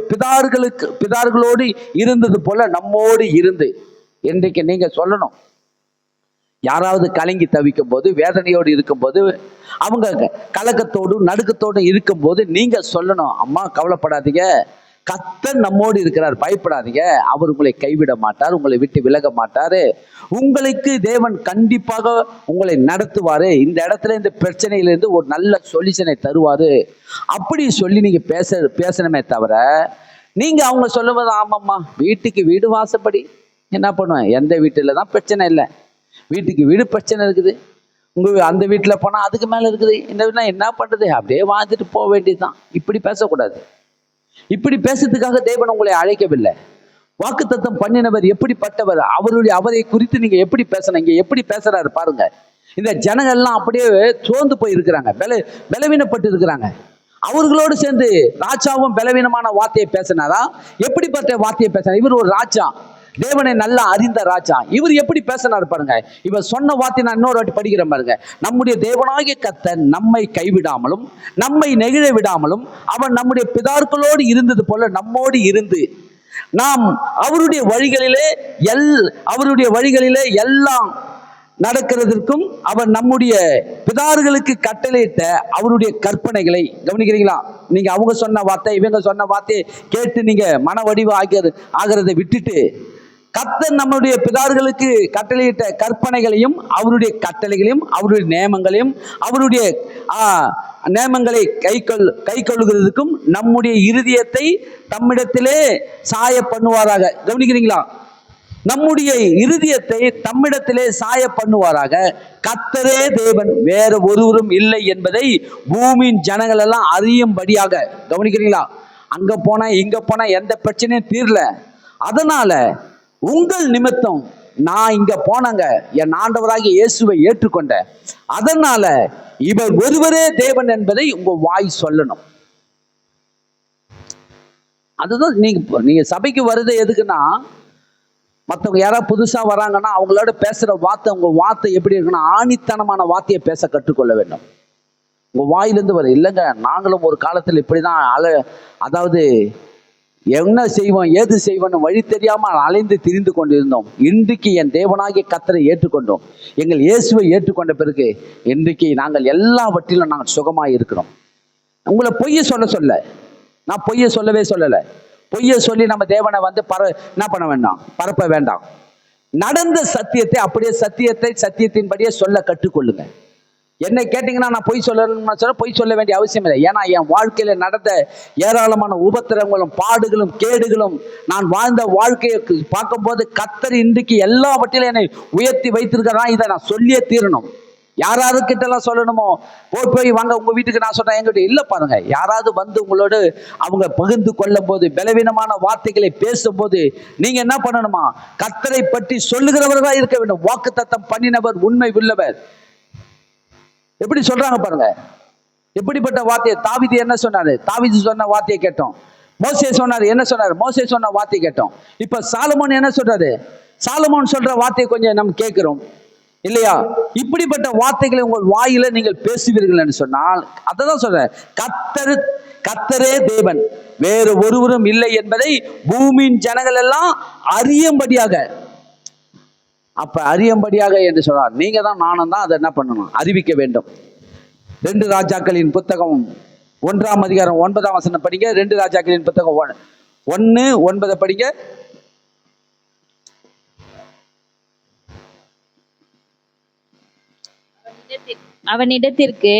பிதார்களோடு இருந்தது போல நம்மோடு இருந்து. இன்றைக்கு நீங்க சொல்லணும், யாராவது கலங்கி தவிக்கும் போது, வேதனையோடு இருக்கும்போது, அவங்க கலக்கத்தோடும் நடுக்கத்தோடும் இருக்கும்போது நீங்க சொல்லணும், அம்மா கவலைப்படாதீங்க, கர்த்தர் நம்மோடு இருக்கிறார், பயப்படாதீங்க, அவர் உங்களை கைவிட மாட்டார், உங்களை விட்டு விலக மாட்டாரு, உங்களுக்கு தேவன் கண்டிப்பாக உங்களை நடத்துவாரு, இந்த இடத்துல இந்த பிரச்சனையிலிருந்து ஒரு நல்ல சொல்யூஷனை தருவாரு. அப்படி சொல்லி நீங்க பேசணுமே தவிர, நீங்க அவங்க சொல்லுவது ஆமாம்மா வீட்டுக்கு வீடு வாசப்படி என்ன பண்ணுவேன், எந்த வீட்டுல தான் பிரச்சனை இல்லை, வீட்டுக்கு வீடு பிரச்சனை இருக்குது, அந்த வீட்டுல போனா அதுக்கு மேல இருக்குது, இந்த வீட்டுல என்ன பண்றது, அப்படியே வாழ்ந்துட்டு போக வேண்டியதுதான். இப்படி பேசக்கூடாது. இப்படி பேசுறதுக்காக தேவன் உங்களை அழைக்கவில்லை. வாக்குத்தத்தம் பண்ணினவர் எப்படிப்பட்டவர், அவரை குறித்து நீங்க எப்படி பேசணும், எப்படி பேசுறாரு பாருங்க. இந்த ஜனங்கள்லாம் அப்படியே சோர்ந்து போய் இருக்கிறாங்க, பலவீனப்பட்டு இருக்கிறாங்க. அவர்களோடு சேர்ந்து ராஜாவும் பலவீனமான வார்த்தையை பேசினாரா? எப்படிப்பட்ட வார்த்தையை பேசினார்? இவர் ஒரு ராஜா, தேவனை நல்லா அறிந்த ராஜா, இவர் எப்படி பேசினார் பாருங்க. இவர் சொன்ன வார்த்தை நான் இன்னொரு வாட்டி படிக்கிறேன் பாருங்க. நம்முடைய தேவனாகிய கர்த்தர் நம்மை கைவிடாமலும் நம்மை நெகிழ விடாமலும் அவர் நம்முடைய பிதாக்களோடு இருந்தது போல நம்மோடு இருந்து நாம் அவருடைய வழிகளிலே எல்லாம் நடக்கிறதற்கும் அவர் நம்முடைய பிதார்களுக்கு கட்டளையிட்ட அவருடைய கற்பனைகளை கவனிக்கிறீங்களா? நீங்க அவங்க சொன்ன வார்த்தை இவங்க சொன்ன வார்த்தையை கேட்டு நீங்க மன வடிவு ஆகிறதை விட்டுட்டு, கர்த்தர் நம்முடைய பிதார்களுக்கு கட்டளையிட்ட கற்பனைகளையும் அவருடைய கட்டளைகளையும் அவருடைய நியமங்களை கை கொள்ளுகிறதுக்கும் நம்முடைய இருதயத்தை தம்மிடத்திலே சாய பண்ணுவாராக. கவனிக்கிறீங்களா? நம்முடைய இருதயத்தை தம்மிடத்திலே சாய பண்ணுவாராக. கர்த்தரே தேவன், வேற ஒருவரும் இல்லை என்பதை பூமியின் ஜனங்கள் எல்லாம் அறியும்படியாக. கவனிக்கிறீங்களா? அங்க போனா இங்க போனா எந்த பிரச்சனையும் தீரல, அதனால உங்கள் நிமித்தம் நான் இங்க போனாங்க, என் ஆண்டவராகிய இயேசுவை ஏற்றுக்கொண்ட, அதனால இவர் ஒருவரே தேவன் என்பதை உங்க வாய் சொல்லணும். அதுதான் நீங்க சபைக்கு வருது எதுக்குன்னா, மற்றவங்க யாராவது புதுசா வராங்கன்னா அவங்களோட பேசுற வார்த்தை, உங்க வார்த்தை எப்படி இருக்குன்னா ஆணித்தனமான வார்த்தையை பேச கற்றுக்கொள்ள வேண்டும். உங்க வாயிலிருந்து வர இல்லைங்க, நாங்களும் ஒரு காலத்தில் இப்படிதான் அதாவது என்ன செய்வோம் ஏது செய்வோம் வழி தெரியாமல் அலைந்து திரிந்து கொண்டிருந்தோம். இன்றைக்கு என் தேவனாகிய கர்த்தரை ஏற்றுக்கொண்டோம், எங்கள் இயேசுவை ஏற்றுக்கொண்ட பிறகு இன்றைக்கு நாங்கள் எல்லாவற்றிலும் நாங்கள் சுகமாக இருக்கிறோம். உங்களை பொய்யை சொல்ல நான் பொய்யை சொல்லலை. பொய்யை சொல்லி நம்ம தேவனை வந்து என்ன பண்ண வேண்டாம், பரப்ப வேண்டாம். நடந்த சத்தியத்தை அப்படியே சத்தியத்தின்படியே சொல்ல கற்றுக்கொள்ளுங்க. என்னை கேட்டீங்கன்னா நான் பொய் சொல்லணும்னு பொய் சொல்ல வேண்டிய அவசியம் இல்லை. ஏன்னா என் வாழ்க்கையில நடந்த ஏராளமான உபத்திரங்களும் பாடுகளும் கேடுகளும், நான் வாழ்ந்த வாழ்க்கையை பார்க்கும்போது கர்த்தர் இன்றைக்கு எல்லாவற்றிலும் என்னை உயர்த்தி வைத்திருக்கிறா. இதை நான் சொல்லியே தீரணும். யாராவது கிட்டலாம் சொல்லணுமோ, போய் வாங்க உங்க வீட்டுக்கு நான் சொன்னேன் என்கிட்ட இல்லை. பாருங்க, யாராவது வந்து உங்களோடு அவங்க பகிர்ந்து கொள்ளும் போது, பலவீனமான வார்த்தைகளை பேசும்போது நீங்க என்ன பண்ணணுமா, கர்த்தரை பற்றி சொல்லுகிறவர்களாக இருக்க வேண்டும். வாக்குத்தத்தம் பண்ணினவர் உண்மை உள்ளவர். எப்படி சொல்றாங்க பாருங்க, எப்படிப்பட்ட வார்த்தையை. தாவீது என்ன சொன்னாரு? தாவீது சொன்ன வார்த்தையை கேட்டோம். மோசே சொன்னாரு, என்ன சொன்னாரு? மோசே சொன்ன வார்த்தையை கேட்டோம். இப்ப சாலமோன் என்ன சொல்றாரு? சாலமோன் சொல்ற வார்த்தையை கொஞ்சம் நம்ம கேட்கிறோம் இல்லையா? இப்படிப்பட்ட வார்த்தைகளை உங்கள் வாயில நீங்கள் பேசுவீர்கள் என்று சொன்னால், அதான் சொல்ற, கர்த்தரே தேவன், வேறு ஒருவரும் இல்லை என்பதை பூமியின் ஜனங்கள் எல்லாம் அறியும்படியாக. அப்ப அறியும்படியாக என்று சொன்னார். நீங்க தான் நானும் தான் அதை என்ன பண்ணணும், அறிவிக்க வேண்டும். 2 ராஜாக்களின் புத்தகம் 1ஆம் அதிகாரம் 9ஆம் வசனம் படிங்க. 2 ராஜாக்களின் புத்தகம் 1:9 படிங்க. அவனிடத்திற்கு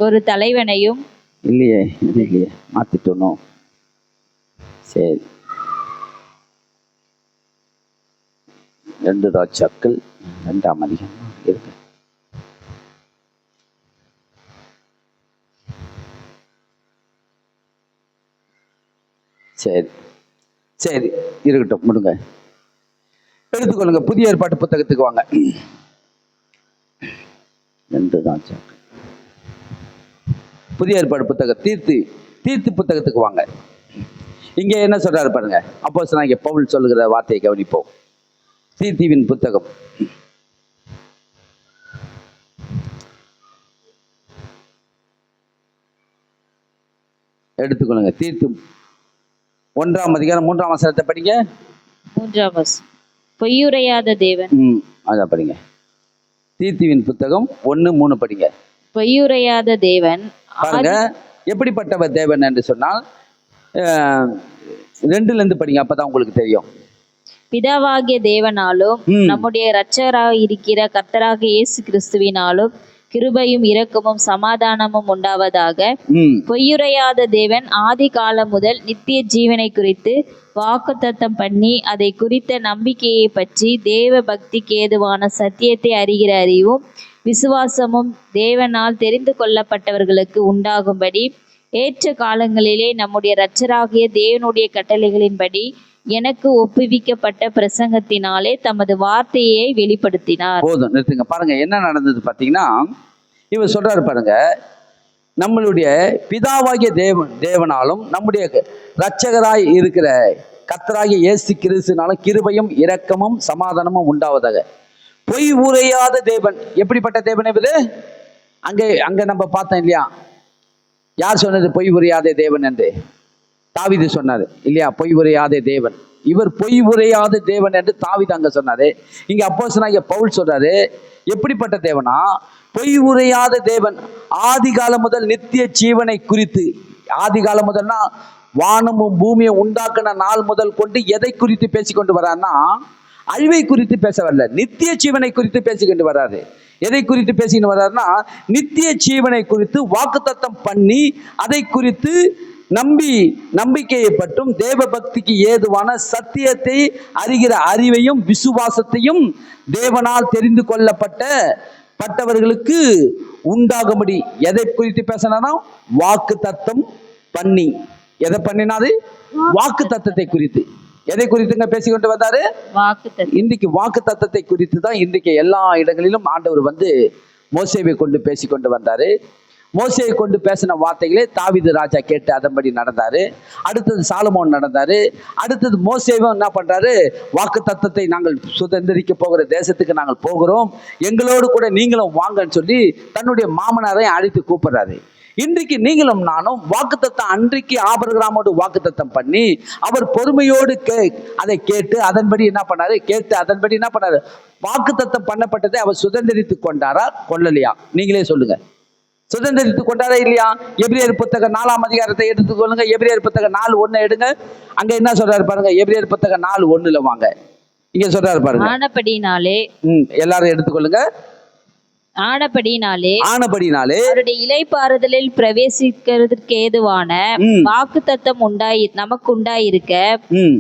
ஒரு தலைவனையும் இல்லையே மாத்திட்டோம். சரி, 2 ராஜாக்கள் 2ஆம் அதிகாரம் இருக்கு. சரி, சரி, இருக்கட்டும், முடுங்க. எடுத்துக்கொள்ளுங்க, புதிய ஏற்பாட்டு புத்தகத்துக்கு வாங்க. 2 தான் புதிய ஏற்பாடு புத்தகம், தீர்த்து புத்தகத்துக்கு வாங்க. இங்க என்ன சொல்றாரு பாருங்க. அப்போஸ்தலனாகிய பவுல் சொல்லுகிற வார்த்தையை கவனிப்போம். தீர்த்துவின் புத்தகம் எடுத்துக்கொள்ளுங்க. தீர்த்து 1ஆம் அதிகாரம் 3ஆம் வசனத்தை படிங்க. 3ஆம் வசனம். பொய்யுரையாத தேவன். அதான் படிங்க. தீர்த்துவின் புத்தகம் 1:3 படிங்க. பொய்யுரையாத தேவன் பாருங்க, எப்படிப்பட்டவர் தேவன் என்று சொன்னால் 2ல படிங்க, அப்பதான் உங்களுக்கு தெரியும். பிதாவாகிய தேவனாலும் நம்முடைய இரட்சகராக இருக்கிற கர்த்தராகிய இயேசு கிறிஸ்துவினாலும் கிருபையும் இரக்கமும் சமாதானமும் உண்டாவதாக. பொய்யுரையாத தேவன் ஆதி காலம் முதல் நித்திய ஜீவனை குறித்து வாக்குத்தத்தம் பண்ணி அதை குறித்த நம்பிக்கையை பற்றி தேவ பக்திக்கு ஏதுவான சத்தியத்தை அறிகிற அறிவும் விசுவாசமும் தேவனால் தெரிந்து கொள்ளப்பட்டவர்களுக்கு உண்டாகும்படி ஏற்ற காலங்களிலே நம்முடைய இரட்சகராகிய தேவனுடைய கட்டளைகளின்படி எனக்கு ஒப்புவிக்கப்பட்ட பிரசங்கத்தினாலே தமது வார்த்தையை வெளிப்படுத்தினார். போதும், நிறுத்துங்க. பாருங்க என்ன நடந்தது பார்த்தீங்கன்னா, இவர் சொல்றாரு பாருங்க, நம்மளுடைய பிதாவாகிய தேவனாலும் நம்முடைய இரட்சகராய் இருக்கிற கர்த்தராகிய இயேசு கிறிஸ்துவினாலும் கிருபையும் இரக்கமும் சமாதானமும் உண்டாவதாக. பொய் உரையாத தேவன். எப்படிப்பட்ட தேவன் இவரு? அங்க நம்ம பார்த்தோம் இல்லையா? யார் சொன்னது பொய் உரையாத தேவன் என்று? தாவீது சொன்னாரு இல்லையா? பொய் உரையாத தேவன். இவர் பொய் உரையாத தேவன் என்று தாவீது அங்க சொன்னாரு. இங்க அப்போஸ்தலனாகிய பவுல் சொல்றாரு, எப்படிப்பட்ட தேவனா? பொய் உரையாத தேவன் ஆதி காலம் முதல் நித்திய ஜீவனை குறித்து. ஆதி காலம் முதல்னா வானமும் பூமியை உண்டாக்கின நாள் முதல் கொண்டு எதை குறித்து பேசிக்கொண்டு வர்றாருன்னா, அழிவை குறித்து பேச வரல, நித்திய ஜீவனை குறித்து பேசிக்கொண்டு வர்றாரு. எதை குறித்து பேசிக்கிட்டு வர்றாருன்னா, நித்திய ஜீவனை குறித்து வாக்குத்தத்தம் பண்ணி அதை குறித்து நம்பிக்கையை பற்றும் தேவ பக்திக்கு ஏதுவான சத்தியத்தை அறிகிற அறிவையும் விசுவாசத்தையும் தேவனால் தெரிந்து கொள்ளப்பட்டவர்களுக்கு உண்டாகும்படி. எதை குறித்து பேசினா? வாக்கு தத்தம் பண்ணி. எதை பண்ணினாரு? வாக்கு தத்தத்தை குறித்து. எதை குறித்துங்க பேசிக்கொண்டு வந்தாரு? இன்றைக்கு வாக்கு தத்தத்தை குறித்து தான் இன்றைக்கு எல்லா இடங்களிலும் ஆண்டவர் மோசேவை கொண்டு பேசிக்கொண்டு வந்தாரு. மோசேயை கொண்டு பேசின வார்த்தைகளே தாவீது ராஜா கேட்டு அதன்படி நடந்தாரு. அடுத்தது சாலமோன் நடந்தாரு. அடுத்தது மோசேவும் என்ன பண்றாரு? வாக்கு தத்தத்தை நாங்கள் சுதந்திரிக்க போகிற தேசத்துக்கு நாங்கள் போகிறோம், எங்களோடு கூட நீங்களும் வாங்கன்னு சொல்லி தன்னுடைய மாமனாரை அழைத்து கூப்பிடுறாரு. இன்றைக்கு நீங்களும் நானும் வாக்குத்தத்தம், அன்றைக்கு ஆபிரகாமோடு வாக்குத்தத்தம் பண்ணி அவர் பொறுமையோடு அதை கேட்டு அதன்படி என்ன பண்ணாரு? வாக்குத்தத்தம் பண்ணப்பட்டதை அவர் சுதந்திரித்து கொண்டாரா கொள்ளலையா? நீங்களே சொல்லுங்க. சுதந்திரித்து கொண்டாரா இல்லையா? எபிரேயர் புத்தகம் 4ஆம் அதிகாரத்தை எடுத்துக்கொள்ளுங்க. எபிரேயர் புத்தகம் 4:1 எடுங்க. அங்க என்ன சொல்றாரு பாருங்க. எபிரேயர் புத்தகம் 4:1 வாங்க. இங்க சொல்றாரு பாருங்க. ஆனபடினாலே எல்லாரும் எடுத்துக்கொள்ளுங்க. ஆனபடினாலே அவருடைய இளைப்பாறுதலில் பிரவேசிக்கிறதுக்கு ஏதுவான வாக்குத்தத்தம் நமக்கு உண்டாயிருக்க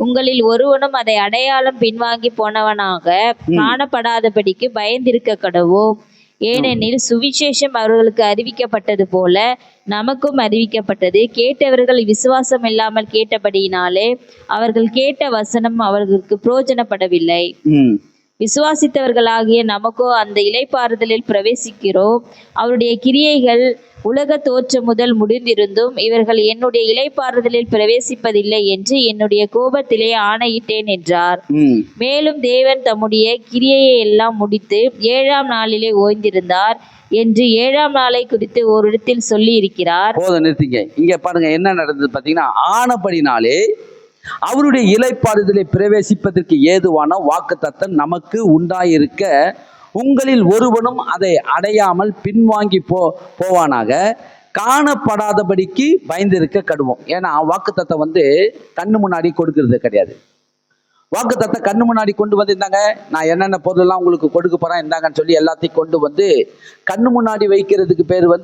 உங்களில் ஒருவனும் அதை அடையாளம் பின்வாங்கி போனவனாக காணப்படாதபடிக்கு பயந்திருக்க கடவோம். ஏனெனில் சுவிசேஷம் அவர்களுக்கு அறிவிக்கப்பட்டது போல நமக்கும் அறிவிக்கப்பட்டது. கேட்டவர்கள் விசுவாசம் இல்லாமல் கேட்டபடியினாலே அவர்கள் கேட்ட வசனம் அவர்களுக்கு பிரயோஜனப்படவில்லை. விசுவாசித்தவர்களாகிய நமக்கோ அந்த இளைப்பாறுதலில் பிரவேசிக்கிறோம். அவருடைய கிரியைகள் உலக தோற்றம் முதல் முடிந்திருந்தும் இவர்கள் என்னுடைய இளைப்பாறுதலில் பிரவேசிப்பதில்லை என்று என்னுடைய கோபத்திலே ஆணையிட்டேன் என்றார். மேலும் தேவன் தம்முடைய கிரியையை எல்லாம் முடித்து 7ஆம் நாளிலே ஓய்ந்திருந்தார் என்று 7ஆம் நாளை குறித்து ஒரு இடத்தில் சொல்லி இருக்கிறார். போதும், நிறுத்திங்க. இங்க பாருங்க என்ன நடந்தது பாத்தீங்கன்னா, ஆனபடினாலே அவருடைய இளைப்பாறுதலை பிரவேசிப்பதற்கு ஏதுவான வாக்குத்தத்தம் நமக்கு உண்டாயிருக்க உங்களில் ஒருவனும் அதை அடையாமல் பின்வாங்கி போவானாக காணப்படாதபடிக்கு பயந்திருக்க கடுவோம். ஏன்னா வாக்குத்தத்தம் கண்ணு முன்னாடி கொடுக்கறது கிடையாது. வாக்குத்தத்தம் கண்ணு முன்னாடி கொண்டு இருந்தாங்க, நான் என்னென்ன பொருளெல்லாம் உங்களுக்கு கொடுக்க போறேன் இருந்தாங்கன்னு சொல்லி எல்லாத்தையும் கொண்டு கண்ணு முன்னாடி வைக்கிறதுக்கு பேர்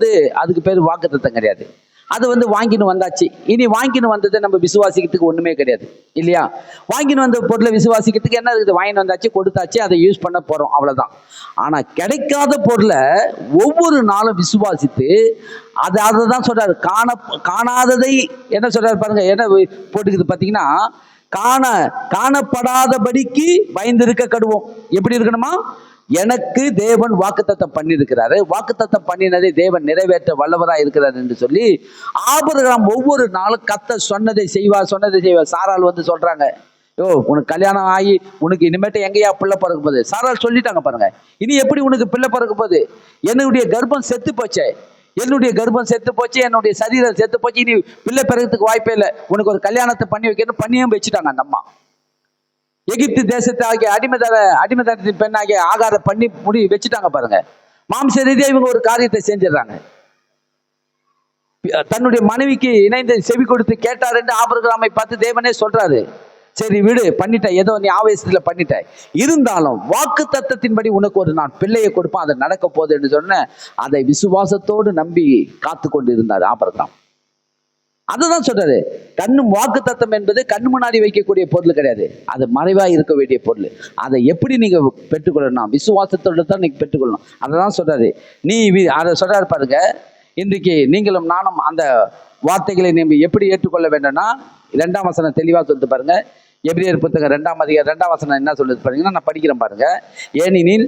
அதுக்கு பேர் வாக்குத்தத்தம் கிடையாது. அது வாங்கின்னு வந்தாச்சு. இனி வாங்கின்னு வந்ததை நம்ம விசுவாசிக்கிறதுக்கு ஒண்ணுமே கிடையாது இல்லையா? வாங்கின்னு வந்த பொருளை விசுவாசிக்கிறதுக்கு என்ன இருக்குது? வாங்கின்னு வந்தாச்சு, கொடுத்தாச்சு, அதை யூஸ் பண்ண போறோம், அவ்வளவுதான். ஆனா கிடைக்காத பொருளை ஒவ்வொரு நாளும் விசுவாசித்து அதை தான் சொல்றாரு. காணாததை என்ன சொல்றாரு பாருங்க. என்ன போட்டுக்குது பாத்தீங்கன்னா, காணப்படாதபடிக்கு பயந்திருக்க கடுவோம். எப்படி இருக்கணுமா? எனக்கு தேவன் வாக்குத்தத்தம் பண்ணியிருக்கிறாரு, வாக்குத்தத்தம் பண்ணினதை தேவன் நிறைவேற்ற வல்லவராக இருக்கிறார் என்று சொல்லி ஆபிரகாம் ஒவ்வொரு நாளும் கர்த்தர் சொன்னதை செய்வார். சாராள் வந்து சொல்றாங்க, யோ உனக்கு கல்யாணம் ஆகி உனக்கு இனிமேட்டு எங்கேயா பிள்ளை பிறக்க போகுது? சாராள் சொல்லிட்டாங்க பாருங்க, இனி எப்படி உனக்கு பிள்ளை பிறக்க போகுது? என்னுடைய கர்ப்பம் செத்து போச்சே, என்னுடைய சரீரம் செத்து போச்சு, இனி பிள்ளை பிறகுறதுக்கு வாய்ப்பே இல்லை, உனக்கு ஒரு கல்யாணத்தை பண்ணி வைக்கணும். பண்ணியும் வச்சுட்டாங்க அந்த அம்மா. எகிப்து தேசத்தை ஆகிய அடிமைத்தனத்தின் பெண்ணாகிய ஆகார பண்ணி முடி வச்சுட்டாங்க பாருங்க. மாம்ச ரீதியா இவங்க ஒரு காரியத்தை செஞ்சிடறாங்க. தன்னுடைய மனைவிக்கு இணைந்து செவி கொடுத்து கேட்டார் என்று ஆபிரகாமை பார்த்து தேவனே சொல்றாரு, சரி விடு, பண்ணிட்ட, ஏதோ நீ ஆவேசத்துல பண்ணிட்ட, இருந்தாலும் வாக்கு தத்தத்தின்படி உனக்கு ஒரு நான் பிள்ளையை கொடுப்பேன், அது நடக்க போகுது என்று சொன்ன அதை விசுவாசத்தோடு நம்பி காத்து கொண்டு இருந்தார் ஆபிரகாம். அதுதான் சொல்றாரு, வாக்கு தத்தம் என்பது கண்ணு முன்னாடி வைக்கக்கூடிய பொருள் கிடையாது, அது மறைவாக இருக்க வேண்டிய பொருள். அதை எப்படி நீங்க பெற்றுக்கொள்ளணும்? விசுவாசத்தோடு தான் நீங்க பெற்றுக்கொள்ளணும். அதை தான் சொல்றாரு. அதை சொல்றாரு பாருங்க. இன்றைக்கு நீங்களும் நானும் அந்த வார்த்தைகளை நீங்க எப்படி ஏற்றுக்கொள்ள வேண்டும்னா 2ஆம் வசனம் தெளிவா சொல்லிட்டு பாருங்க. எபிரேயர் புத்தகம் 2ஆம் அதிகாரம் 2ஆம் வசனம் என்ன சொல்லுது பாருங்கன்னா, நான் படிக்கிறேன் பாருங்க. ஏனெனில்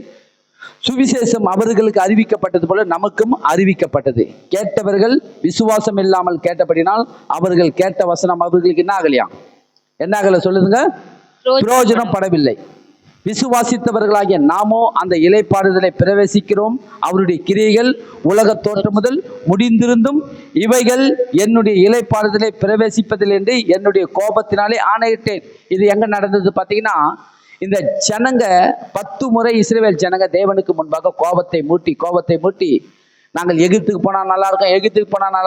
சுவிசேஷம் அவர்களுக்கு அறிவிக்கப்பட்டது போல நமக்கும் அறிவிக்கப்பட்டது. கேட்டவர்கள் விசுவாசம் இல்லாமல் கேட்டபடினால் அவர்கள் கேட்ட வசனம் அவர்களுக்கு என்ன ஆகல சொல்லுதுங்க? பிரயோஜனம் படவில்லை. விசுவாசித்தவர்களாகிய நாமோ அந்த இளைப்பாறுதலை பிரவேசிக்கிறோம். அவருடைய கிரியைகள் உலக தோற்றம் முதல் முடிந்திருந்தும் இவைகள் என்னுடைய இளைப்பாறுதலை பிரவேசிப்பதில் என்று என்னுடைய கோபத்தினாலே ஆணையிட்டேன். இது எங்க நடந்தது பார்த்தீங்கன்னா, இந்த ஜனங்க 10 முறை இஸ்ரவேல் ஜனங்க தேவனுக்கு முன்பாக கோபத்தை மூட்டி நாங்கள் எகிப்துக்கு போனா நல்லா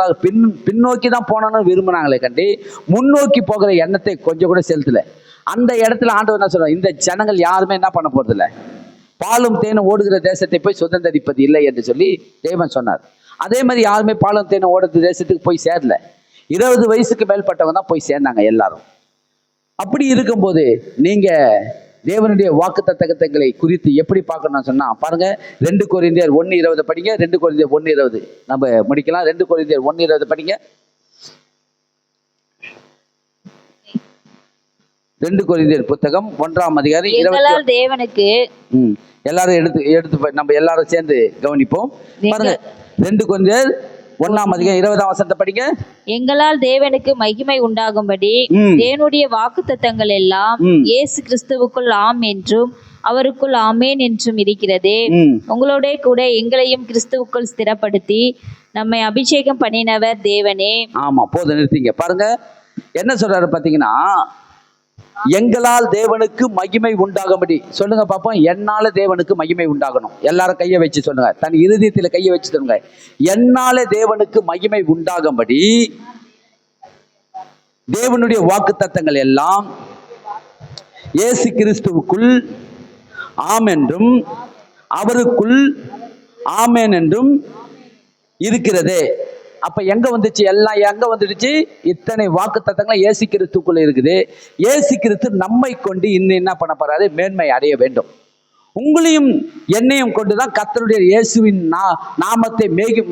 இருக்கும், பின்னோக்கி தான் போனோன்னு விரும்பினாங்களே கண்டி முன்னோக்கி போகிற எண்ணத்தை கொஞ்சம் கூட செலுத்தல. அந்த இடத்துல ஆண்டவர் என்ன சொல்றார்? இந்த ஜனங்கள் யாருமே என்ன பண்ண போறது இல்லை, பாலும் தேனும் ஓடுகிற தேசத்தை போய் சுதந்திரிப்பது இல்லை என்று சொல்லி தேவன் சொன்னார். அதே மாதிரி யாருமே பாலும் தேனும் ஓடுற தேசத்துக்கு போய் சேரல. 20 வயசுக்கு மேற்பட்டவங்க தான் போய் சேர்ந்தாங்க எல்லாரும். அப்படி இருக்கும்போது நீங்க தேவனுடைய வாக்குத்தத்தங்களை குறித்து எப்படி பார்க்கணும்னு சொன்னா பாருங்க, 2 கொரிந்தியர் 1:20 படிங்க. 2 கொரிந்தியர் 1:20 நம்ம முடிக்கலாம். 2 கொரிந்தியர் 1:20 படிங்க. 2 கொரிந்தியர் புத்தகம் 1ஆம் அதிகாரம் 20. தேவனுக்கு எல்லாரும் எடுத்து நம்ம எல்லாரும் சேர்ந்து கவனிப்போம் பாருங்க. 2 கொரிந்தியர் 1ஆம் அதிகாரம் 20ஆம் வசனத்தை படிங்க. எங்களால் தேவனுக்கு மகிமை உண்டாகும்படி தேவனுடைய வாக்குத்தத்தங்கள் எல்லாம் இயேசு கிறிஸ்துவுக்குள் ஆம் என்றும் அவருக்குள் ஆமேன் என்றும் இருக்கிறதே. உங்களோட கூட எங்களையும் கிறிஸ்துவுக்குள் ஸ்திரப்படுத்தி நம்மை அபிஷேகம் பண்ணினவர் தேவனே. ஆமா, போதும், நிறுத்திங்க. பாருங்க என்ன சொல்றாரு பாத்தீங்கன்னா, எங்களால் தேவனுக்கு மகிமை உண்டாகும்படி. சொல்லுங்க பாப்போம், என்னால தேவனுக்கு மகிமை உண்டாகணும். எல்லாரும் கையை வச்சு சொல்லுங்க, தன் இருதயத்துல கையை வச்சு சொல்லுங்க, என்னால தேவனுக்கு மகிமை உண்டாகும்படி தேவனுடைய வாக்குத்தத்தங்கள் எல்லாம் இயேசு கிறிஸ்துவுக்குள் ஆம் என்றும் அவருக்குள் ஆமேன் என்றும் இருக்கிறதே. அப்ப எங்க வந்துச்சு? எல்லாம் எங்க வந்துடுச்சு? இத்தனை வாக்குத்தத்தங்கள் இயேசு கிறிஸ்துக்குள்ள இருக்குது. இயேசு கிறிஸ்து நம்மை கொண்டு இன்னும் என்ன பண்ண போறாரு? மேன்மை அடைய வேண்டும். உங்களையும் என்னையும் கொண்டுதான் கர்த்தருடைய இயேசுவின் நாமத்தை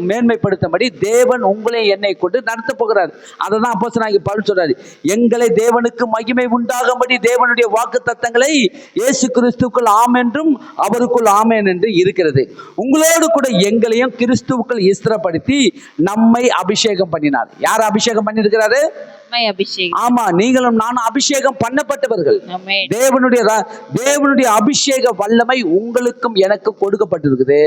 மேன்மைப்படுத்தும்படி தேவன் உங்களையும் என்னை கொண்டு நடத்த போகிறார். அதை தான் அப்போஸ்தலனாகிய பவுல் சொல்றாரு, எங்களை தேவனுக்கு மகிமை உண்டாகும்படி தேவனுடைய வாக்குத்தத்தங்களை இயேசு கிறிஸ்துவுக்குள் ஆம் என்றும் அவருக்குள் ஆமேன் என்று இருக்கிறது. உங்களோடு கூட எங்களையும் கிறிஸ்துவுக்குள் ஸ்திரப்படுத்தி நம்மை அபிஷேகம் பண்ணினார். யார் அபிஷேகம் பண்ணிருக்கிறாரு? ஆமா, நீங்களும் நானும் அபிஷேகம் பண்ணப்பட்டவர்கள். தேவனுடைய அபிஷேக வல்லமை உங்களுக்கும் எனக்கு கொடுக்கப்பட்டிருக்குது.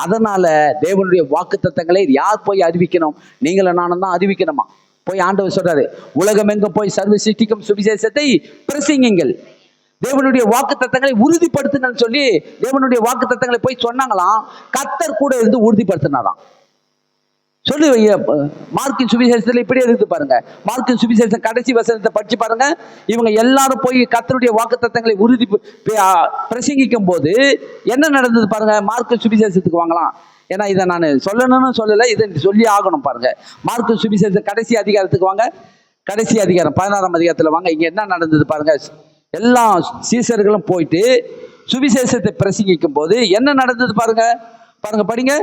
அதனால தேவனுடைய வாக்குத்தத்தங்களை யார் போய் அறிவிக்கணும்? நீங்களும் நானும் தான் அறிவிக்கணுமா? போய் ஆண்டவர் சொல்றாரு, உலகம் எங்கும் போய் சர்வ சிருஷ்டிக்கும் சுவிசேஷத்தை பிரசங்கியுங்கள், தேவனுடைய வாக்குத்தத்தங்களை உறுதிப்படுத்துங்கள் சொல்லி தேவனுடைய வாக்குத்தத்தங்களை போய் சொன்னாங்களாம். கர்த்தர் கூட இருந்து உறுதிப்படுத்தினாராம். சொல்லு, மார்க்கின் சுவிசேஷத்துல இப்படி இருக்கு பாருங்க. மார்க்கின் சுவிசேஷம் கடைசி வசனத்தை படிச்சு பாருங்க. இவங்க எல்லாரும் போய் கர்த்தருடைய வாக்குத்தத்தங்களை உறுதி பிரசங்கிக்கும் போது என்ன நடந்தது பாருங்க. மார்க்கின் சுவிசேஷத்துக்கு வாங்கலாம், ஏன்னா இதை நான் சொல்லணும்னு சொல்லலை, இதை சொல்லி ஆகணும் பாருங்க. மார்க்கின் சுவிசேஷம் கடைசி அதிகாரத்துக்கு வாங்க. கடைசி அதிகாரம் 16ஆம் அதிகாரத்துல வாங்க. இங்க என்ன நடந்தது பாருங்க. எல்லா சீசர்களும் போயிட்டு சுவிசேஷத்தை பிரசங்கிக்கும் போது என்ன நடந்தது பாருங்க. பாருங்க, படிங்க.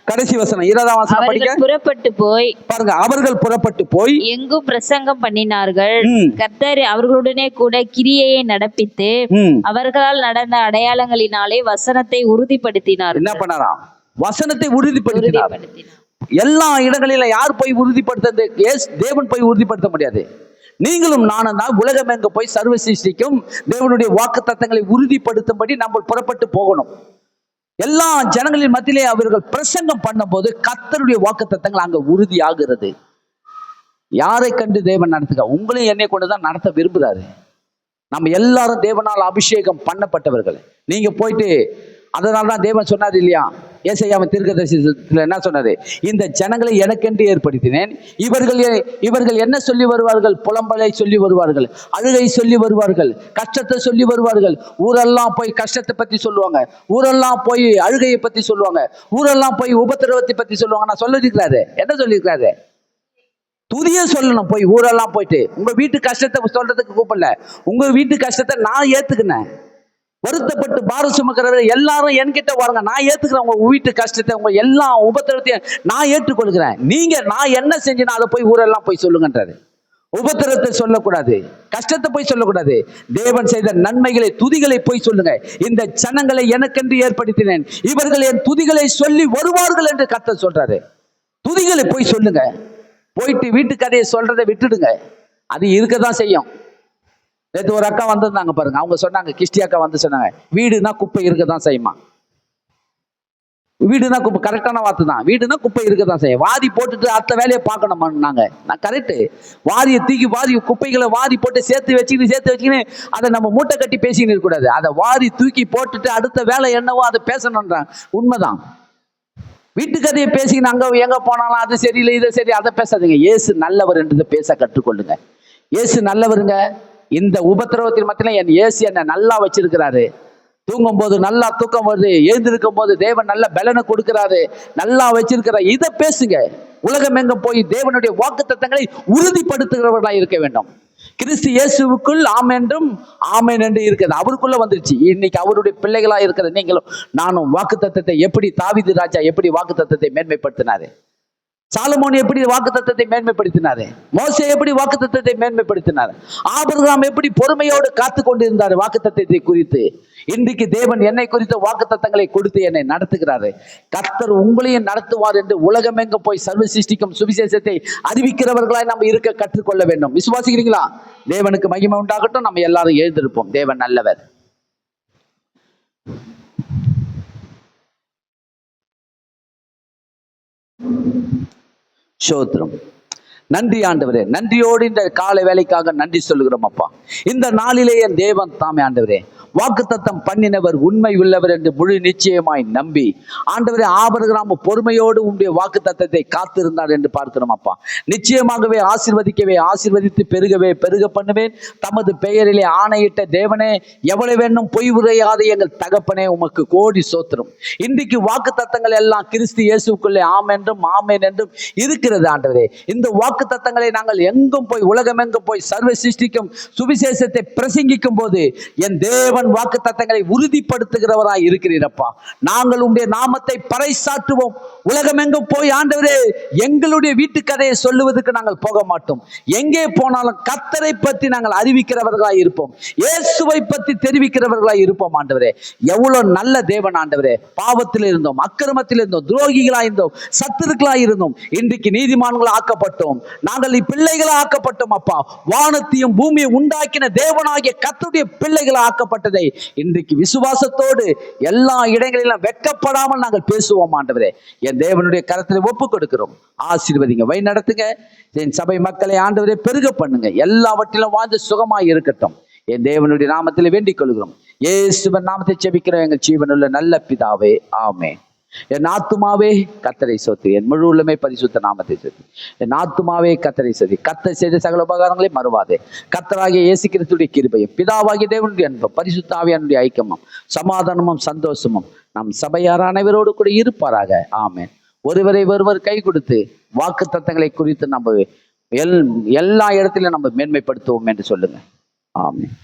கடைசி வசனம் 20ஆம் வசனம் படிக்க. அவர்கள் புறப்பட்டு போய் பாருங்க, அவர்கள் புறப்பட்டு போய் எங்கும் பிரசங்கம் பண்ணினார்கள். கர்த்தர் அவர்களுடனே கூட கிரியையை நடப்பித்து அவர்களால் நடந்த அடையாளங்களினாலே வசனத்தை உறுதிப்படுத்தினார். என்ன பண்ணாராம்? வசனத்தை உறுதிப்படுத்தினார். எல்லா இடங்களிலும் யார் போய் உறுதிப்படுத்த? தேவன் போய் உறுதிப்படுத்த முடியாது. நீங்களும் நானும் தான் உலகம் எங்க போய் சர்வ சிருஷ்டிக்கும் தேவனுடைய வாக்கு தத்தங்களை உறுதிப்படுத்தும்படி நம்ம புறப்பட்டு போகணும். எல்லா ஜனங்களின் மத்தியிலே அவர்கள் பிரசங்கம் பண்ணும் போது கர்த்தருடைய வாக்கு தத்தங்கள் அங்க உறுதி ஆகிறது. யாரை கண்டு தேவன் நடத்துக? உங்களையும் என்னை கொண்டுதான் நடத்த விரும்புகிறாரு. நம்ம எல்லாரும் தேவனால் அபிஷேகம் பண்ணப்பட்டவர்கள். நீங்க போயிட்டு, அதனால்தான் தேவன் சொன்னார் இல்லையா, ஏசாயாவின் தீர்க்கதரிசனத்தில் என்ன சொன்னாரு? இந்த ஜனங்களை எனக்கென்று ஏற்படுத்தினேன். இவர்கள் என்ன சொல்லி வருவார்கள்? புலம்பலை சொல்லி வருவார்கள், அழுகை சொல்லி வருவார்கள், கஷ்டத்தை சொல்லி வருவார்கள். ஊரெல்லாம் போய் கஷ்டத்தை பத்தி சொல்லுவாங்க, ஊரெல்லாம் போய் அழுகையை பத்தி சொல்லுவாங்க, ஊரெல்லாம் போய் உபத்திரவத்தை பத்தி சொல்லுவாங்க. நான் சொல்லிருக்கிறாரு, என்ன சொல்லியிருக்கிறாரு? துதிய சொல்லணும். போய் ஊரெல்லாம் போயிட்டு உங்க வீட்டு கஷ்டத்தை சொல்றதுக்கு கூப்பிடல, உங்க வீட்டு கஷ்டத்தை நான் ஏத்துக்கினேன். வருத்தப்பட்டு பாரம் சுமக்கிறவரை எல்லாரும் என்கிட்ட வாருங்க, நான் ஏத்துக்கிறேன். உங்க வீட்டு கஷ்டத்தை, உங்க எல்லா உபத்திரத்தையும் நான் ஏற்றுக்கொள்கிறேன். நீங்க நான் என்ன செஞ்சேன்னா அதை போய் ஊரெல்லாம் போய் சொல்லுங்கன்றாரு. உபத்திரத்தை சொல்லக்கூடாது, கஷ்டத்தை போய் சொல்லக்கூடாது. தேவன் செய்த நன்மைகளை, துதிகளை போய் சொல்லுங்க. இந்த ஜனங்களை எனக்கென்று ஏற்படுத்தினேன், இவர்கள் என் துதிகளை சொல்லி வருவார்கள் என்று கர்த்தர் சொல்றாரு. துதிகளை போய் சொல்லுங்க. போயிட்டு வீட்டு கதையை சொல்றதை விட்டுடுங்க, அது இருக்கதான் செய்யும். நேற்று ஒரு அக்கா வந்திருந்தாங்க பாருங்க, அவங்க சொன்னாங்க, கிறிஸ்டி அக்கா வந்து சொன்னாங்க, வீடுனா குப்பை இருக்கதான் செய்யுமா. வீடுனா குப்பை, கரெக்டான வார்த்தை தான். வீடுனா குப்பை இருக்கதான் செய்யும். வாரி போட்டுட்டு அடுத்த வேலையை பார்க்கணுமான்னாங்க. நான் கரெக்டு. வாரியை தூக்கி குப்பைகளை வாரி போட்டு சேர்த்து வச்சுக்கின்னு அதை நம்ம மூட்டை கட்டி பேசிக்கின்னு இருக்கக்கூடாது. அதை வாரி தூக்கி போட்டுட்டு அடுத்த வேலை என்னவோ அதை பேசணுன்றாங்க. உண்மைதான். வீட்டு கதையை பேசிக்கின்னு அங்க எங்க போனாலும் அது சரியில்லை, இதை சரி, அதை பேசாதீங்க. இயேசு நல்லவர் என்றதை பேச கற்றுக்கொள்ளுங்க. இயேசு நல்லவருங்க. இந்த உபத்திரவத்தின் மத்தியில என் இயேசு என்னை நல்லா வச்சிருக்கிறாரு. தூங்கும் போது நல்லா தூக்கம் வருது, எழுந்திருக்கும் போது தேவன் நல்ல பலனை கொடுக்கிறாரு, நல்லா வச்சிருக்கிறார். இதை பேசுங்க. உலகம் எங்க போய் தேவனுடைய வாக்கு தத்தங்களை உறுதிப்படுத்துகிறவர்களா இருக்க வேண்டும். கிறிஸ்து இயேசுவுக்குள் ஆம் என்றும் ஆமேன் என்று இருக்கிறது. அவருக்குள்ள வந்துருச்சு. இன்னைக்கு அவருடைய பிள்ளைகளா இருக்கிற நீங்களும் நானும் வாக்கு தத்தத்தை எப்படி, தாவீது ராஜா எப்படி வாக்கு தத்தத்தை மேன்மைப்படுத்தினாரு, சாலமோன் எப்படி வாக்கு தத்தத்தை மேன்மைப்படுத்தினாரு, மோசே எப்படி வாக்கு தத்தத்தை மேன்மைப்படுத்தினார், ஆபிரகாம் எப்படி பொறுமையோடு காத்து கொண்டிருந்தார் வாக்கு தத்தத்தை குறித்து. இன்றைக்கு தேவன் என்னை குறித்த வாக்கு தத்தங்களை கொடுத்து என்னை நடத்துகிறாரு. கர்த்தர் உங்களையும் நடத்துவார் என்று உலகமெங்க போய் சர்வ சிருஷ்டிக்கும் சுவிசேஷத்தை அறிவிக்கிறவர்களாய் நம்ம இருக்க கற்றுக்கொள்ள வேண்டும். விசுவாசிக்கிறீங்களா? தேவனுக்கு மகிமை உண்டாகட்டும். நம்ம எல்லாரும் எழுந்திருப்போம். தேவன் நல்லவர். சோத்திரம். நன்றி ஆண்டவரே. நன்றியோடு இந்த காலை வேலைக்காக நன்றி சொல்லுகிறோம் அப்பா. இந்த நாளிலே என் தேவன் தாமே ஆண்டவரே வாக்குத்தத்தம் பண்ணினவர் உண்மை உள்ளவர் என்று முழு நிச்சயமாய் நம்பி ஆண்டவரே ஆபிரகாம் பொறுமையோடு உங்களுடைய வாக்கு தத்தத்தை காத்திருந்தார் என்று பார்க்கிறோம் அப்பா. நிச்சயமாகவே ஆசீர்வதிக்கவே, ஆசீர்வதித்து பெருகவே பெருக பண்ணுவேன். தமது பெயரிலே ஆணையிட்ட தேவனே, எவ்வளவு வேணும் பொய் உரையாத எங்கள் தகப்பனே, உமக்கு கோடி சோத்திரம். இன்றைக்கு வாக்கு தத்தங்கள் எல்லாம் கிறிஸ்து இயேசுக்குள்ளே ஆம் என்றும் ஆமேன் என்றும் இருக்கிறது ஆண்டவரே. இந்த வாக்கு தத்தங்களை நாங்கள் எங்கும் போய், உலகம் எங்கும் போய் சர்வ சிருஷ்டிக்கும் சுவிசேஷத்தை பிரசங்கிக்கும் போது என் தேவன் வாக்கு தத்தங்களை உறுதிப்படுத்துகிறவராய் இருக்கிறீரப்பா. நாங்கள் உங்களுடைய நாமத்தை பறைசாற்றுவோம். உலகம் எங்கும் போய் ஆண்டவரே எங்களுடைய வீட்டு கதையை சொல்லுவதற்கு நாங்கள் போக மாட்டோம். எங்கே போனாலும் கர்த்தரை பற்றி நாங்கள் அறிவிக்கிறவர்களாய் இருப்போம். இயேசுவை பற்றி தெரிவிக்கிறவர்களாய் இருப்போம் ஆண்டவரே. எவ்வளவு நல்ல தேவன் ஆண்டவரே. பாவத்தில் இருந்தோம், அக்கிரமத்தில் இருந்தோம், துரோகிகளாய் இருந்தோம், சத்துருக்களாய் இருந்தோம். இன்றைக்கு நீதிமான்கள் ஆக்கப்பட்டோம். நாங்கள் பிள்ளைகளா ஆக்கப்பட்டோம் அப்பா. வானத்தையும் பூமியை உண்டாக்கின தேவனாகிய கர்த்தருடைய பிள்ளைகளா ஆக்கப்பட்டதை இன்றைக்கு விசுவாசத்தோடு எல்லா இடங்களிலும் வெட்கப்படாமல் நாங்கள் பேசுவோம் ஆண்டவரே. என் தேவனுடைய கரத்தில் ஒப்புக் கொடுக்கிறோம். ஆசீர்வதிங்க, வழி நடத்துங்க. என் சபை மக்களை ஆண்டவரே பெருக பண்ணுங்க. எல்லாவற்றிலும் வாழ்ந்து சுகமாய் இருக்கட்டும். என் தேவனுடைய நாமத்தில் வேண்டிக் கொள்கிறோம். இயேசுவின் நாமத்தை ஜெபிக்கிறோம் எங்கள் ஜீவனுள்ள நல்ல பிதாவே, ஆமென். என் ஆத்துமாவே கர்த்தரை ஸ்தோத்திரி, என் முழு உள்ளமே பரிசுத்த நாமத்தை ஸ்தோத்திரி. என் ஆத்துமாவே கர்த்தரை ஸ்தோத்திரி. கர்த்தர் செய்த சகல உபகாரங்களை மறவாதே. கர்த்தராகிய இயேசு கிறிஸ்துவின் கிருபையும் பிதாவாகிய தேவனுடைய அன்பும் பரிசுத்த ஆவியானுடைய ஐக்கியமும் சமாதானமும் சந்தோஷமும் நம் சபையார் அனைவரோடு கூட இருப்பாராக. ஆமென். ஒருவரை ஒருவர் கை கொடுத்து வாக்கு தத்தங்களை குறித்து நம்ம எல்லா இடத்திலும் நம்ம மேன்மைப்படுத்துவோம் என்று சொல்லுங்க. ஆமென்.